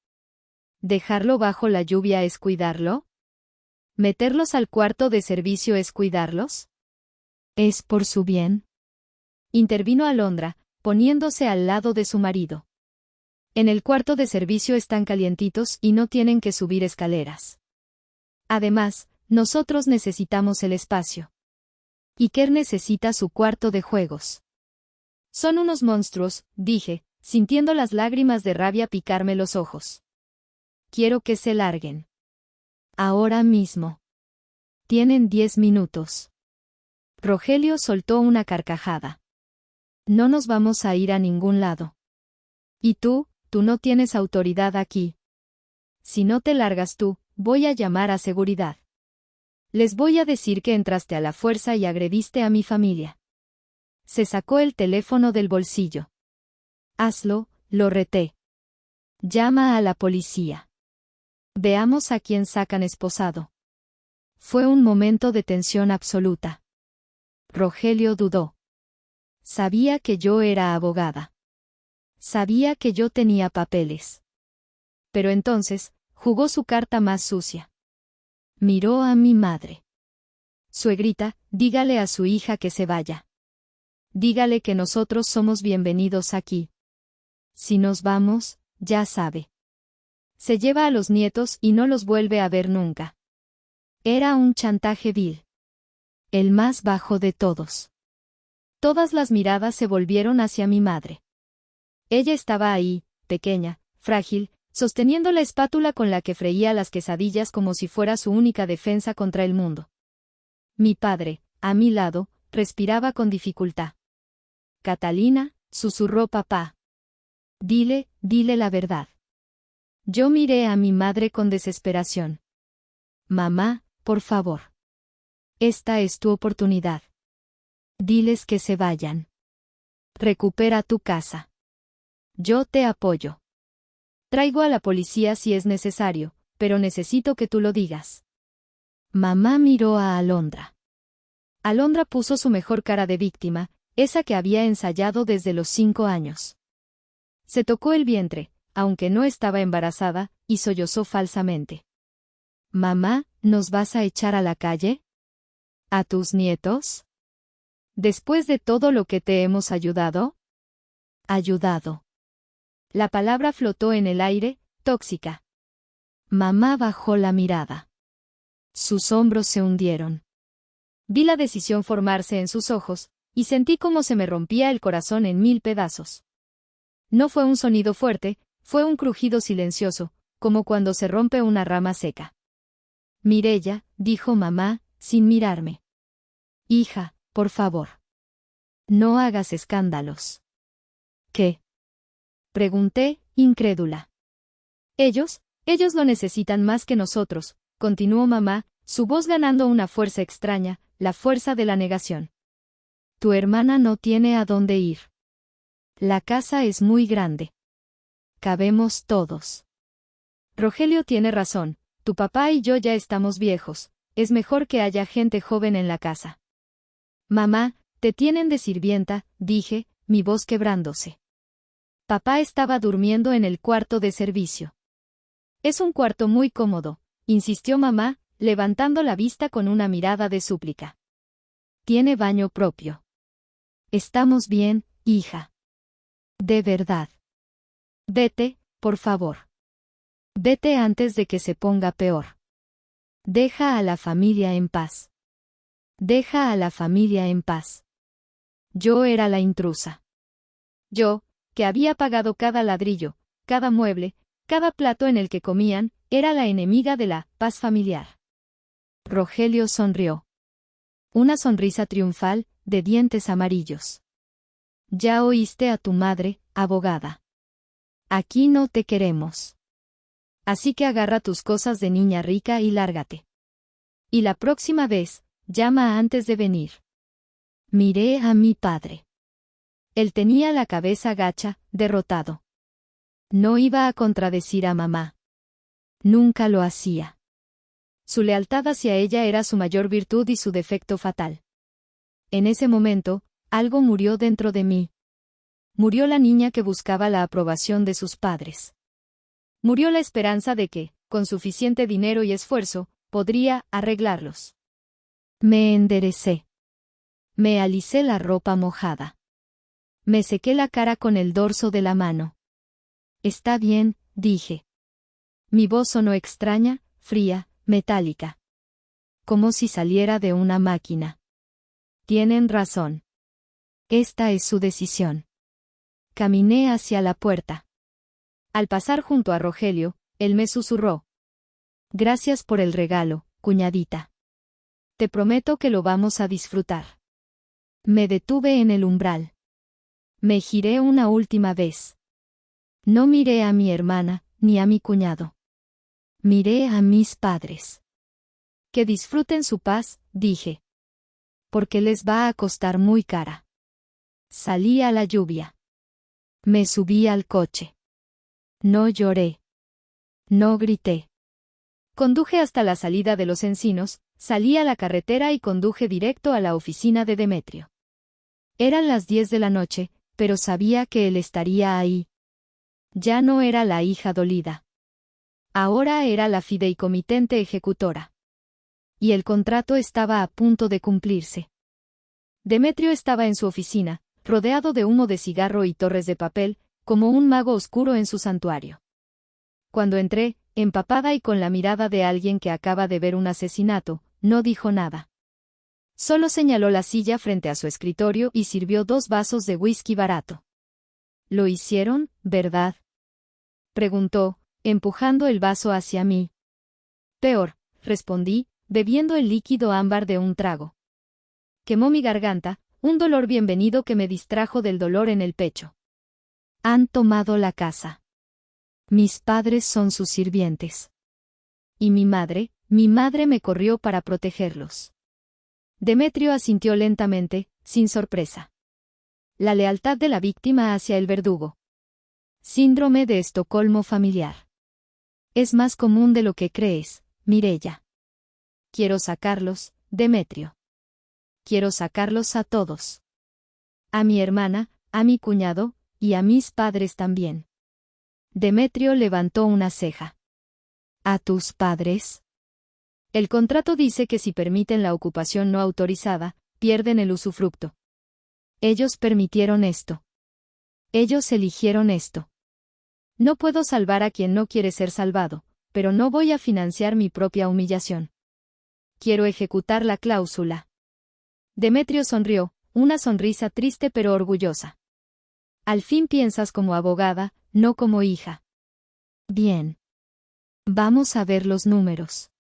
¿Dejarlo bajo la lluvia es cuidarlo? ¿Meterlos al cuarto de servicio es cuidarlos? ¿Es por su bien? Intervino Alondra, poniéndose al lado de su marido. En el cuarto de servicio están calientitos y no tienen que subir escaleras. Además, nosotros necesitamos el espacio. Iker necesita su cuarto de juegos. Son unos monstruos, dije, sintiendo las lágrimas de rabia picarme los ojos. Quiero que se larguen. Ahora mismo. Tienen 10 minutos. Rogelio soltó una carcajada. No nos vamos a ir a ningún lado. Y tú no tienes autoridad aquí. Si no te largas tú, voy a llamar a seguridad. Les voy a decir que entraste a la fuerza y agrediste a mi familia. Se sacó el teléfono del bolsillo. Hazlo, lo reté. Llama a la policía. Veamos a quién sacan esposado. Fue un momento de tensión absoluta. Rogelio dudó. Sabía que yo era abogada. Sabía que yo tenía papeles. Pero entonces, jugó su carta más sucia. Miró a mi madre. Suegrita, dígale a su hija que se vaya. Dígale que nosotros somos bienvenidos aquí. Si nos vamos, ya sabe. Se lleva a los nietos y no los vuelve a ver nunca. Era un chantaje vil. El más bajo de todos. Todas las miradas se volvieron hacia mi madre. Ella estaba ahí, pequeña, frágil, sosteniendo la espátula con la que freía las quesadillas como si fuera su única defensa contra el mundo. Mi padre, a mi lado, respiraba con dificultad. Catalina, susurró papá. Dile la verdad. Yo miré a mi madre con desesperación. Mamá, por favor. Esta es tu oportunidad. Diles que se vayan. Recupera tu casa. Yo te apoyo. Traigo a la policía si es necesario, pero necesito que tú lo digas. Mamá miró a Alondra. Alondra puso su mejor cara de víctima, esa que había ensayado desde los 5 años. Se tocó el vientre, aunque no estaba embarazada, y sollozó falsamente. Mamá, ¿nos vas a echar a la calle? ¿A tus nietos? ¿Después de todo lo que te hemos ayudado? Ayudado. La palabra flotó en el aire, tóxica. Mamá bajó la mirada. Sus hombros se hundieron. Vi la decisión formarse en sus ojos, y sentí cómo se me rompía el corazón en 1000 pedazos. No fue un sonido fuerte, fue un crujido silencioso, como cuando se rompe una rama seca. Mireya, dijo mamá, sin mirarme. Hija, por favor. No hagas escándalos. ¿Qué? Pregunté, incrédula. Ellos lo necesitan más que nosotros, continuó mamá, su voz ganando una fuerza extraña, la fuerza de la negación. Tu hermana no tiene a dónde ir. La casa es muy grande. Cabemos todos. Rogelio tiene razón, tu papá y yo ya estamos viejos, es mejor que haya gente joven en la casa. Mamá, te tienen de sirvienta, dije, mi voz quebrándose. Papá estaba durmiendo en el cuarto de servicio. Es un cuarto muy cómodo, insistió mamá, levantando la vista con una mirada de súplica. Tiene baño propio. Estamos bien, hija. De verdad. Vete, por favor. Vete antes de que se ponga peor. Deja a la familia en paz. Deja a la familia en paz. Yo era la intrusa. Yo, que había pagado cada ladrillo, cada mueble, cada plato en el que comían, era la enemiga de la paz familiar. Rogelio sonrió. Una sonrisa triunfal, de dientes amarillos. Ya oíste a tu madre, abogada. Aquí no te queremos. Así que agarra tus cosas de niña rica y lárgate. Y la próxima vez, llama antes de venir. Miré a mi padre. Él tenía la cabeza gacha, derrotado. No iba a contradecir a mamá. Nunca lo hacía. Su lealtad hacia ella era su mayor virtud y su defecto fatal. En ese momento, algo murió dentro de mí. Murió la niña que buscaba la aprobación de sus padres. Murió la esperanza de que, con suficiente dinero y esfuerzo, podría arreglarlos. Me enderecé. Me alicé la ropa mojada. Me sequé la cara con el dorso de la mano. Está bien, dije. Mi voz sonó extraña, fría, metálica. Como si saliera de una máquina. Tienen razón. Esta es su decisión. Caminé hacia la puerta. Al pasar junto a Rogelio, él me susurró. Gracias por el regalo, cuñadita. Te prometo que lo vamos a disfrutar. Me detuve en el umbral. Me giré una última vez. No miré a mi hermana, ni a mi cuñado. Miré a mis padres. Que disfruten su paz, dije. Porque les va a costar muy cara. Salí a la lluvia. Me subí al coche. No lloré. No grité. Conduje hasta la salida de los encinos, salí a la carretera y conduje directo a la oficina de Demetrio. Eran las 10 de la noche, pero sabía que él estaría ahí. Ya no era la hija dolida. Ahora era la fideicomitente ejecutora. Y el contrato estaba a punto de cumplirse. Demetrio estaba en su oficina, rodeado de humo de cigarro y torres de papel, como un mago oscuro en su santuario. Cuando entré, empapada y con la mirada de alguien que acaba de ver un asesinato, no dijo nada. Solo señaló la silla frente a su escritorio y sirvió 2 vasos de whisky barato. ¿Lo hicieron, verdad? Preguntó, empujando el vaso hacia mí. Peor, respondí, bebiendo el líquido ámbar de un trago. Quemó mi garganta, un dolor bienvenido que me distrajo del dolor en el pecho. Han tomado la casa. Mis padres son sus sirvientes. Y mi madre me corrió para protegerlos. Demetrio asintió lentamente, sin sorpresa. La lealtad de la víctima hacia el verdugo. Síndrome de Estocolmo familiar. Es más común de lo que crees, Mireya. Quiero sacarlos, Demetrio. Quiero sacarlos a todos. A mi hermana, a mi cuñado, y a mis padres también. Demetrio levantó una ceja. ¿A tus padres? El contrato dice que si permiten la ocupación no autorizada, pierden el usufructo. Ellos permitieron esto. Ellos eligieron esto. No puedo salvar a quien no quiere ser salvado, pero no voy a financiar mi propia humillación. Quiero ejecutar la cláusula. Demetrio sonrió, una sonrisa triste pero orgullosa. Al fin piensas como abogada, no como hija. Bien. Vamos a ver los números.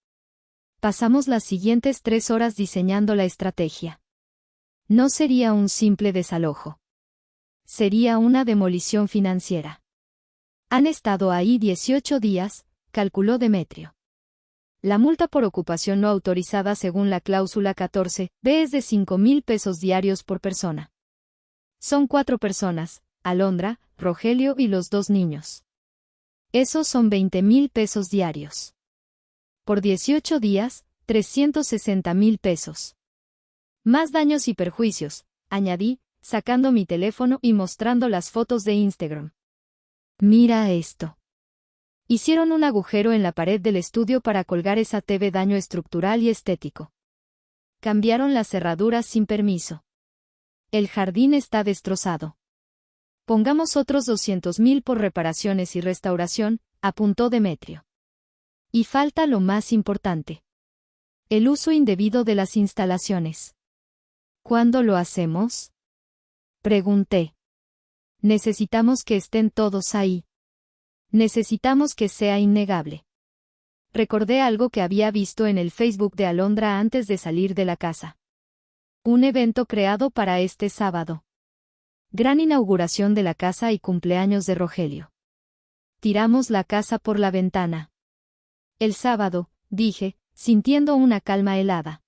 Pasamos las siguientes 3 horas diseñando la estrategia. No sería un simple desalojo. Sería una demolición financiera. Han estado ahí 18 días, calculó Demetrio. La multa por ocupación no autorizada según la cláusula 14b es de 5,000 pesos diarios por persona. Son 4 personas, Alondra, Rogelio y los 2 niños. Esos son 20,000 pesos diarios. Por 18 días, 360,000 pesos. Más daños y perjuicios, añadí, sacando mi teléfono y mostrando las fotos de Instagram. Mira esto. Hicieron un agujero en la pared del estudio para colgar esa TV, daño estructural y estético. Cambiaron las cerraduras sin permiso. El jardín está destrozado. Pongamos otros 200,000 por reparaciones y restauración, apuntó Demetrio. Y falta lo más importante. El uso indebido de las instalaciones. ¿Cuándo lo hacemos? Pregunté. Necesitamos que estén todos ahí. Necesitamos que sea innegable. Recordé algo que había visto en el Facebook de Alondra antes de salir de la casa. Un evento creado para este sábado. Gran inauguración de la casa y cumpleaños de Rogelio. Tiramos la casa por la ventana. El sábado, dije, sintiendo una calma helada.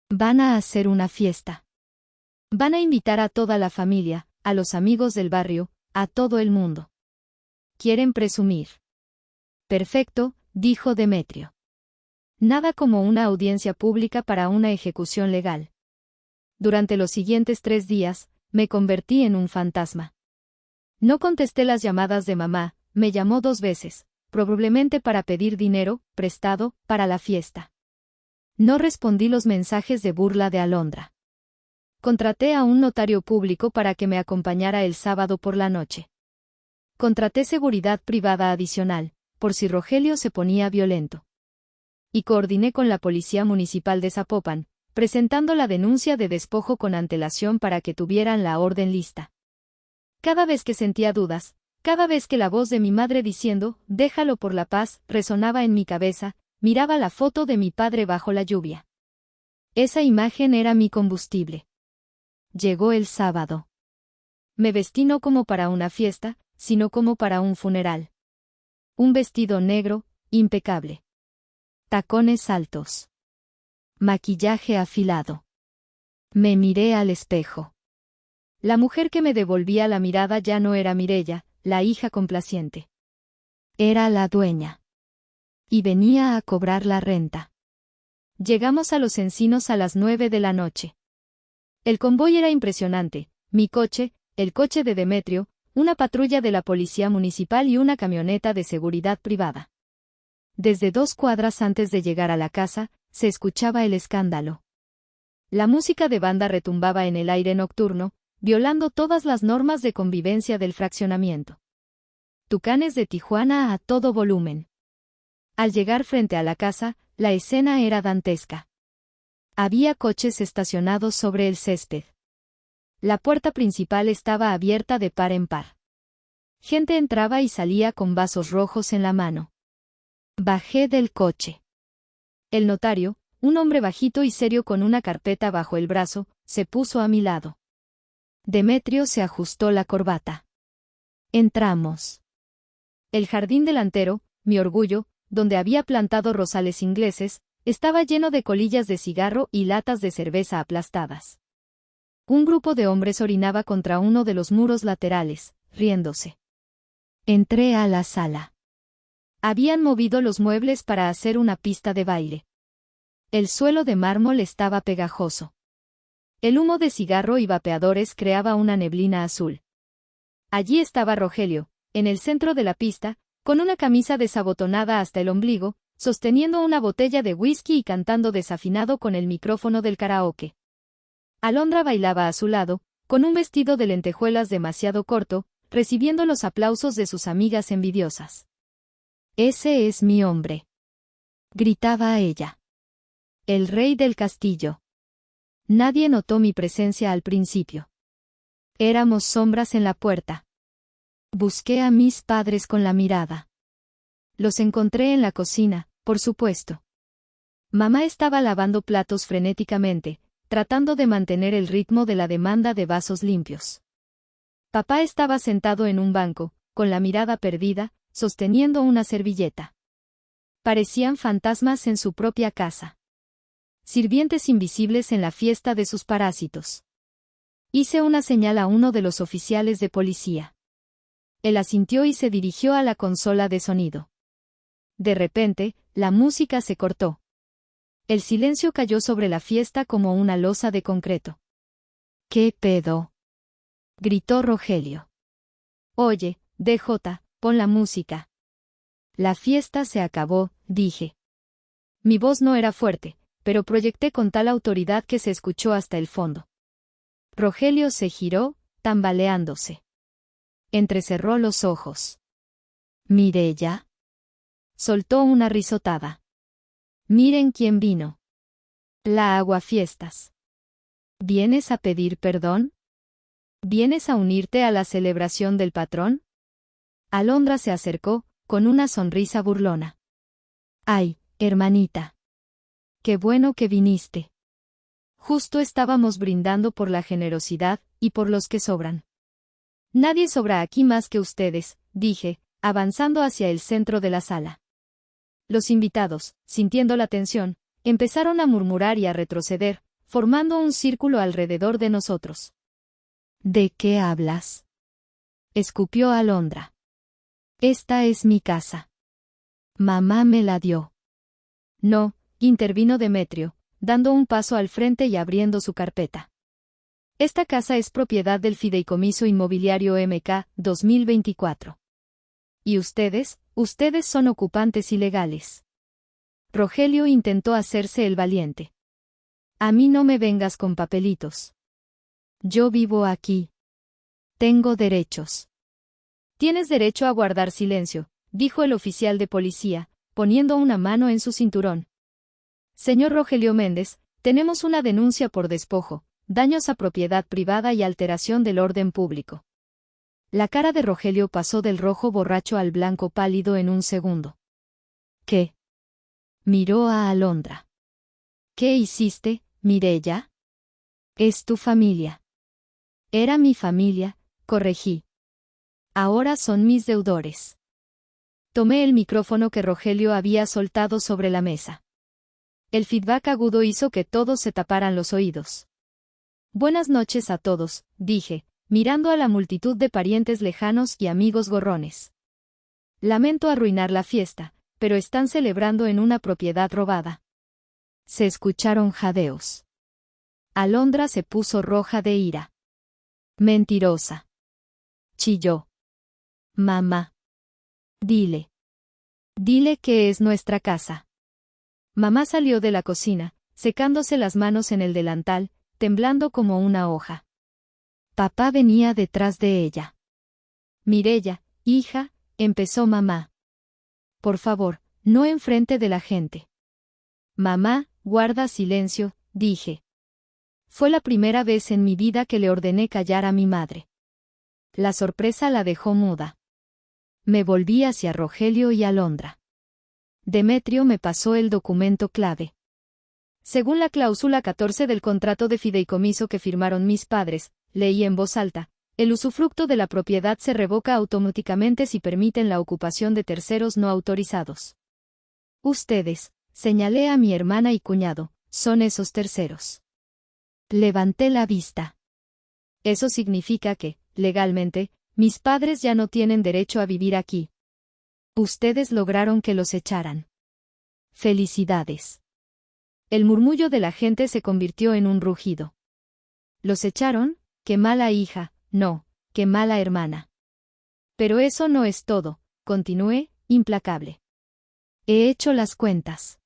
Van a hacer una fiesta. Van a invitar a toda la familia, a los amigos del barrio, a todo el mundo. Quieren presumir. Perfecto, dijo Demetrio. Nada como una audiencia pública para una ejecución legal. Durante los siguientes 3 días, me convertí en un fantasma. No contesté las llamadas de mamá, me llamó 2 veces, probablemente para pedir dinero, prestado, para la fiesta. No respondí los mensajes de burla de Alondra. Contraté a un notario público para que me acompañara el sábado por la noche. Contraté seguridad privada adicional, por si Rogelio se ponía violento. Y coordiné con la Policía Municipal de Zapopan, presentando la denuncia de despojo con antelación para que tuvieran la orden lista. Cada vez que sentía dudas, cada vez que la voz de mi madre diciendo, déjalo por la paz, resonaba en mi cabeza, miraba la foto de mi padre bajo la lluvia. Esa imagen era mi combustible. Llegó el sábado. Me vestí no como para una fiesta, sino como para un funeral. Un vestido negro, impecable. Tacones altos. Maquillaje afilado. Me miré al espejo. La mujer que me devolvía la mirada ya no era Mireya, la hija complaciente. Era la dueña. Y venía a cobrar la renta. Llegamos a Los Encinos a las 9 de la noche. El convoy era impresionante, mi coche, el coche de Demetrio, una patrulla de la policía municipal y una camioneta de seguridad privada. Desde 2 cuadras antes de llegar a la casa, se escuchaba el escándalo. La música de banda retumbaba en el aire nocturno, violando todas las normas de convivencia del fraccionamiento. Tucanes de Tijuana a todo volumen. Al llegar frente a la casa, la escena era dantesca. Había coches estacionados sobre el césped. La puerta principal estaba abierta de par en par. Gente entraba y salía con vasos rojos en la mano. Bajé del coche. El notario, un hombre bajito y serio con una carpeta bajo el brazo, se puso a mi lado. Demetrio se ajustó la corbata. Entramos. El jardín delantero, mi orgullo, donde había plantado rosales ingleses, estaba lleno de colillas de cigarro y latas de cerveza aplastadas. Un grupo de hombres orinaba contra uno de los muros laterales, riéndose. Entré a la sala. Habían movido los muebles para hacer una pista de baile. El suelo de mármol estaba pegajoso. El humo de cigarro y vapeadores creaba una neblina azul. Allí estaba Rogelio, en el centro de la pista, con una camisa desabotonada hasta el ombligo, sosteniendo una botella de whisky y cantando desafinado con el micrófono del karaoke. Alondra bailaba a su lado, con un vestido de lentejuelas demasiado corto, recibiendo los aplausos de sus amigas envidiosas. «Ese es mi hombre», gritaba ella. «El rey del castillo». Nadie notó mi presencia al principio. Éramos sombras en la puerta. Busqué a mis padres con la mirada. Los encontré en la cocina, por supuesto. Mamá estaba lavando platos frenéticamente, tratando de mantener el ritmo de la demanda de vasos limpios. Papá estaba sentado en un banco, con la mirada perdida, sosteniendo una servilleta. Parecían fantasmas en su propia casa. Sirvientes invisibles en la fiesta de sus parásitos. Hice una señal a uno de los oficiales de policía. Él asintió y se dirigió a la consola de sonido. De repente, la música se cortó. El silencio cayó sobre la fiesta como una losa de concreto. «¿Qué pedo?», gritó Rogelio. «Oye, DJ, pon la música». «La fiesta se acabó», dije. Mi voz no era fuerte, pero proyecté con tal autoridad que se escuchó hasta el fondo. Rogelio se giró, tambaleándose. Entrecerró los ojos. «¿Mireya?», soltó una risotada. «Miren quién vino. La aguafiestas. ¿Vienes a pedir perdón? ¿Vienes a unirte a la celebración del patrón?». Alondra se acercó, con una sonrisa burlona. «Ay, hermanita. Qué bueno que viniste. Justo estábamos brindando por la generosidad, y por los que sobran». «Nadie sobra aquí más que ustedes», dije, avanzando hacia el centro de la sala. Los invitados, sintiendo la tensión, empezaron a murmurar y a retroceder, formando un círculo alrededor de nosotros. «¿De qué hablas?», escupió Alondra. «Esta es mi casa. Mamá me la dio». «No», intervino Demetrio, dando un paso al frente y abriendo su carpeta. «Esta casa es propiedad del Fideicomiso Inmobiliario MK 2024. Y ustedes son ocupantes ilegales». Rogelio intentó hacerse el valiente. «A mí no me vengas con papelitos. Yo vivo aquí. Tengo derechos». «Tienes derecho a guardar silencio», dijo el oficial de policía, poniendo una mano en su cinturón. «Señor Rogelio Méndez, tenemos una denuncia por despojo, daños a propiedad privada y alteración del orden público». La cara de Rogelio pasó del rojo borracho al blanco pálido en un segundo. «¿Qué?», miró a Alondra. «¿Qué hiciste, Mireya?». «Es tu familia». «Era mi familia», corregí. «Ahora son mis deudores». Tomé el micrófono que Rogelio había soltado sobre la mesa. El feedback agudo hizo que todos se taparan los oídos. «Buenas noches a todos», dije, mirando a la multitud de parientes lejanos y amigos gorrones. «Lamento arruinar la fiesta, pero están celebrando en una propiedad robada». Se escucharon jadeos. Alondra se puso roja de ira. «Mentirosa», chilló. «Mamá. Dile que es nuestra casa». Mamá salió de la cocina, secándose las manos en el delantal, temblando como una hoja. Papá venía detrás de ella. «Mireya, hija», empezó mamá. «Por favor, no enfrente de la gente». «Mamá, guarda silencio», dije. Fue la primera vez en mi vida que le ordené callar a mi madre. La sorpresa la dejó muda. Me volví hacia Rogelio y Alondra. Demetrio me pasó el documento clave. Según la cláusula 14 del contrato de fideicomiso que firmaron mis padres, leí en voz alta, el usufructo de la propiedad se revoca automáticamente si permiten la ocupación de terceros no autorizados. Ustedes, señalé a mi hermana y cuñado, son esos terceros. Levanté la vista. Eso significa que, legalmente, mis padres ya no tienen derecho a vivir aquí. Ustedes lograron que los echaran. Felicidades. El murmullo de la gente se convirtió en un rugido. ¿Los echaron? ¡Qué mala hija! No, qué mala hermana. Pero eso no es todo, continué, implacable. He hecho las cuentas.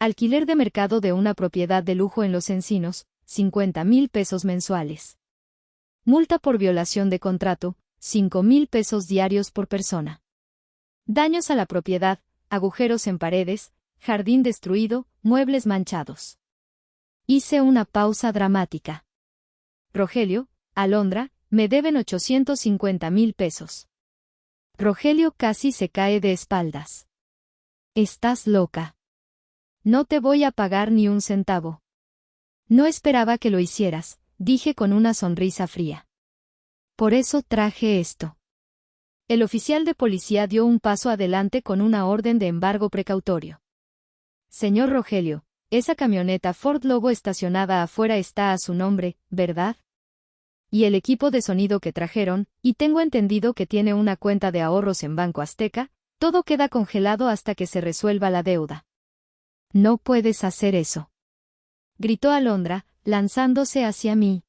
Alquiler de mercado de una propiedad de lujo en Los Encinos, 50,000 pesos mensuales. Multa por violación de contrato, 5,000 pesos diarios por persona. Daños a la propiedad, agujeros en paredes, jardín destruido, muebles manchados. Hice una pausa dramática. Rogelio, Alondra, me deben 850,000 pesos. Rogelio casi se cae de espaldas. Estás loca. No te voy a pagar ni un centavo. No esperaba que lo hicieras, dije con una sonrisa fría. Por eso traje esto. El oficial de policía dio un paso adelante con una orden de embargo precautorio. Señor Rogelio, esa camioneta Ford Lobo estacionada afuera está a su nombre, ¿verdad? Y el equipo de sonido que trajeron, y tengo entendido que tiene una cuenta de ahorros en Banco Azteca, todo queda congelado hasta que se resuelva la deuda. No puedes hacer eso. Gritó Alondra, lanzándose hacia mí.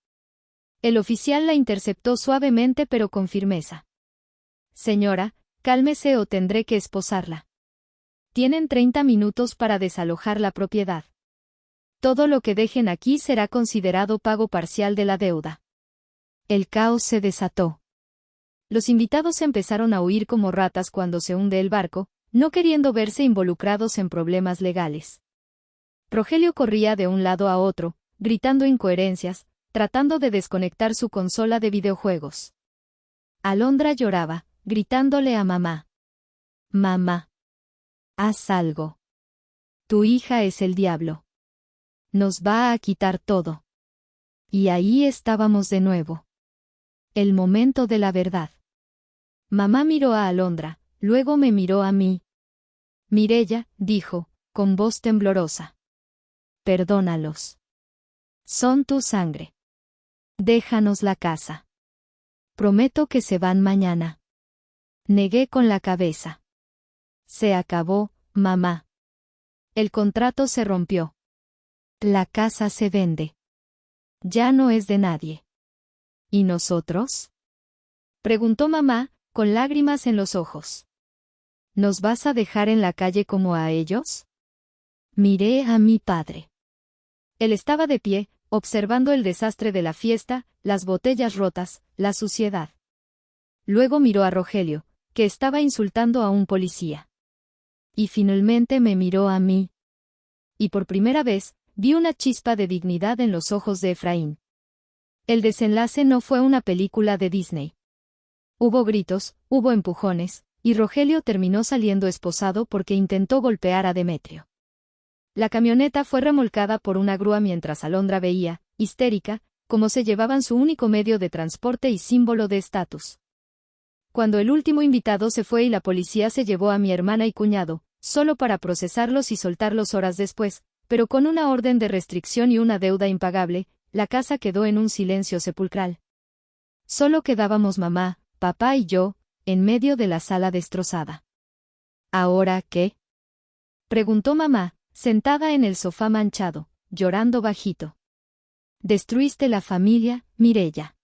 El oficial la interceptó suavemente pero con firmeza. Señora, cálmese o tendré que esposarla. Tienen 30 minutos para desalojar la propiedad. Todo lo que dejen aquí será considerado pago parcial de la deuda. El caos se desató. Los invitados empezaron a huir como ratas cuando se hunde el barco, no queriendo verse involucrados en problemas legales. Rogelio corría de un lado a otro, gritando incoherencias, tratando de desconectar su consola de videojuegos. Alondra lloraba, gritándole a mamá. Mamá. Haz algo. Tu hija es el diablo. Nos va a quitar todo. Y ahí estábamos de nuevo. El momento de la verdad. Mamá miró a Alondra, luego me miró a mí. Mireya, dijo, con voz temblorosa. Perdónalos. Son tu sangre. Déjanos la casa. Prometo que se van mañana. Negué con la cabeza. Se acabó, mamá. El contrato se rompió. La casa se vende. Ya no es de nadie. ¿Y nosotros? Preguntó mamá, con lágrimas en los ojos. ¿Nos vas a dejar en la calle como a ellos? Miré a mi padre. Él estaba de pie, observando el desastre de la fiesta, las botellas rotas, la suciedad. Luego miró a Rogelio, que estaba insultando a un policía. Y finalmente me miró a mí. Y por primera vez, vi una chispa de dignidad en los ojos de Efraín. El desenlace no fue una película de Disney. Hubo gritos, hubo empujones, y Rogelio terminó saliendo esposado porque intentó golpear a Demetrio. La camioneta fue remolcada por una grúa mientras Alondra veía, histérica, cómo se llevaban su único medio de transporte y símbolo de estatus. Cuando el último invitado se fue y la policía se llevó a mi hermana y cuñado, solo para procesarlos y soltarlos horas después, pero con una orden de restricción y una deuda impagable, la casa quedó en un silencio sepulcral. Solo quedábamos mamá, papá y yo, en medio de la sala destrozada. ¿Ahora qué? Preguntó mamá, sentada en el sofá manchado, llorando bajito. Destruiste la familia, Mireya.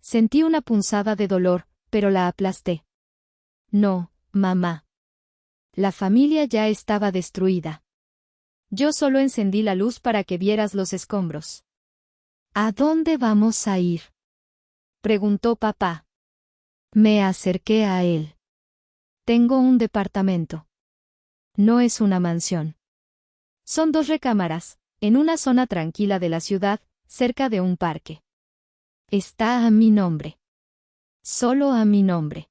Sentí una punzada de dolor, pero la aplasté. No, mamá. La familia ya estaba destruida. Yo solo encendí la luz para que vieras los escombros. ¿A dónde vamos a ir? Preguntó papá. Me acerqué a él. Tengo un departamento. No es una mansión. Son 2 recámaras, en una zona tranquila de la ciudad, cerca de un parque. Está a mi nombre. Solo a mi nombre.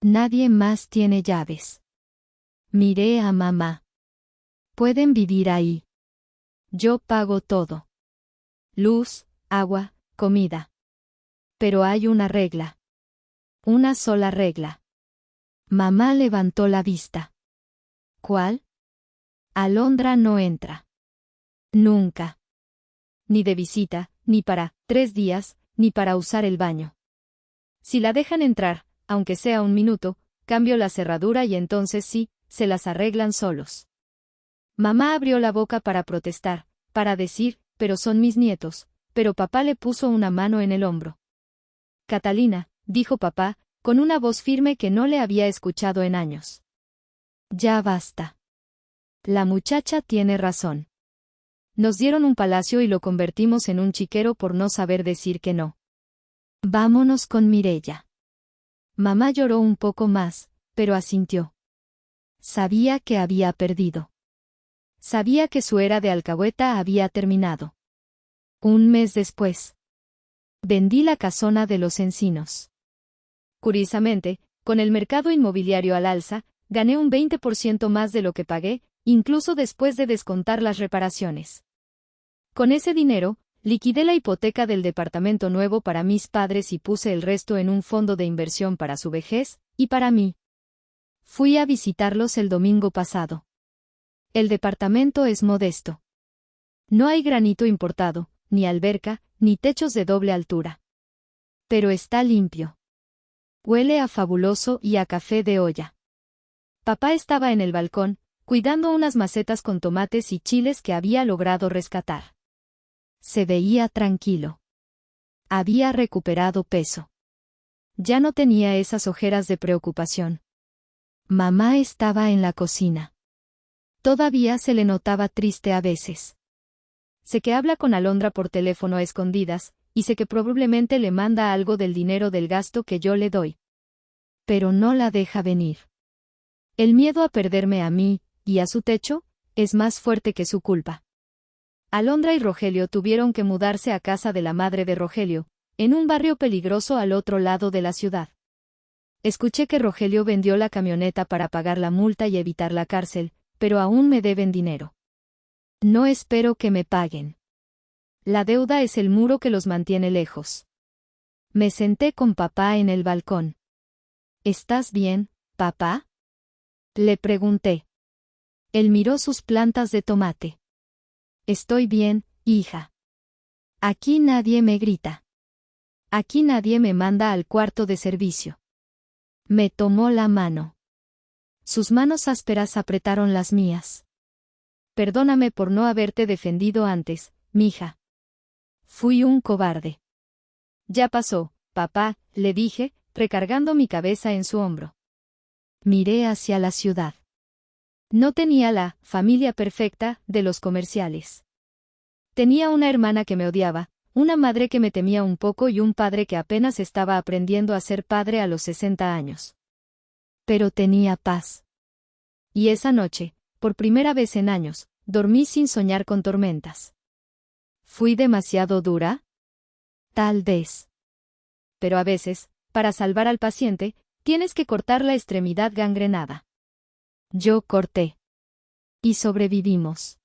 Nadie más tiene llaves. Miré a mamá. Pueden vivir ahí. Yo pago todo. Luz, agua, comida. Pero hay una regla. Una sola regla. Mamá levantó la vista. ¿Cuál? Alondra no entra. Nunca. Ni de visita, ni para 3 días, ni para usar el baño. Si la dejan entrar, aunque sea un minuto, cambio la cerradura y entonces sí, se las arreglan solos. Mamá abrió la boca para protestar, para decir, pero son mis nietos, pero papá le puso una mano en el hombro. Catalina, dijo papá, con una voz firme que no le había escuchado en años. Ya basta. La muchacha tiene razón. Nos dieron un palacio y lo convertimos en un chiquero por no saber decir que no. Vámonos con Mireya. Mamá lloró un poco más, pero asintió. Sabía que había perdido. Sabía que su era de alcahueta había terminado. Un mes después. Vendí la casona de los Encinos. Curiosamente, con el mercado inmobiliario al alza, gané un 20% más de lo que pagué, incluso después de descontar las reparaciones. Con ese dinero, liquidé la hipoteca del departamento nuevo para mis padres y puse el resto en un fondo de inversión para su vejez, y para mí. Fui a visitarlos el domingo pasado. El departamento es modesto. No hay granito importado, ni alberca, ni techos de doble altura. Pero está limpio. Huele a fabuloso y a café de olla. Papá estaba en el balcón, cuidando unas macetas con tomates y chiles que había logrado rescatar. Se veía tranquilo. Había recuperado peso. Ya no tenía esas ojeras de preocupación. Mamá estaba en la cocina. Todavía se le notaba triste a veces. Sé que habla con Alondra por teléfono a escondidas, y sé que probablemente le manda algo del dinero del gasto que yo le doy. Pero no la deja venir. El miedo a perderme a mí, y a su techo, es más fuerte que su culpa. Alondra y Rogelio tuvieron que mudarse a casa de la madre de Rogelio, en un barrio peligroso al otro lado de la ciudad. Escuché que Rogelio vendió la camioneta para pagar la multa y evitar la cárcel, pero aún me deben dinero. No espero que me paguen. La deuda es el muro que los mantiene lejos. Me senté con papá en el balcón. ¿Estás bien, papá? Le pregunté. Él miró sus plantas de tomate. Estoy bien, hija. Aquí nadie me grita. Aquí nadie me manda al cuarto de servicio. Me tomó la mano. Sus manos ásperas apretaron las mías. Perdóname por no haberte defendido antes, mija. Fui un cobarde. Ya pasó, papá, le dije, recargando mi cabeza en su hombro. Miré hacia la ciudad. No tenía la familia perfecta de los comerciales. Tenía una hermana que me odiaba, una madre que me temía un poco y un padre que apenas estaba aprendiendo a ser padre a los 60 años. Pero tenía paz. Y esa noche, por primera vez en años, dormí sin soñar con tormentas. ¿Fui demasiado dura? Tal vez. Pero a veces, para salvar al paciente, tienes que cortar la extremidad gangrenada. Yo corté. Y sobrevivimos.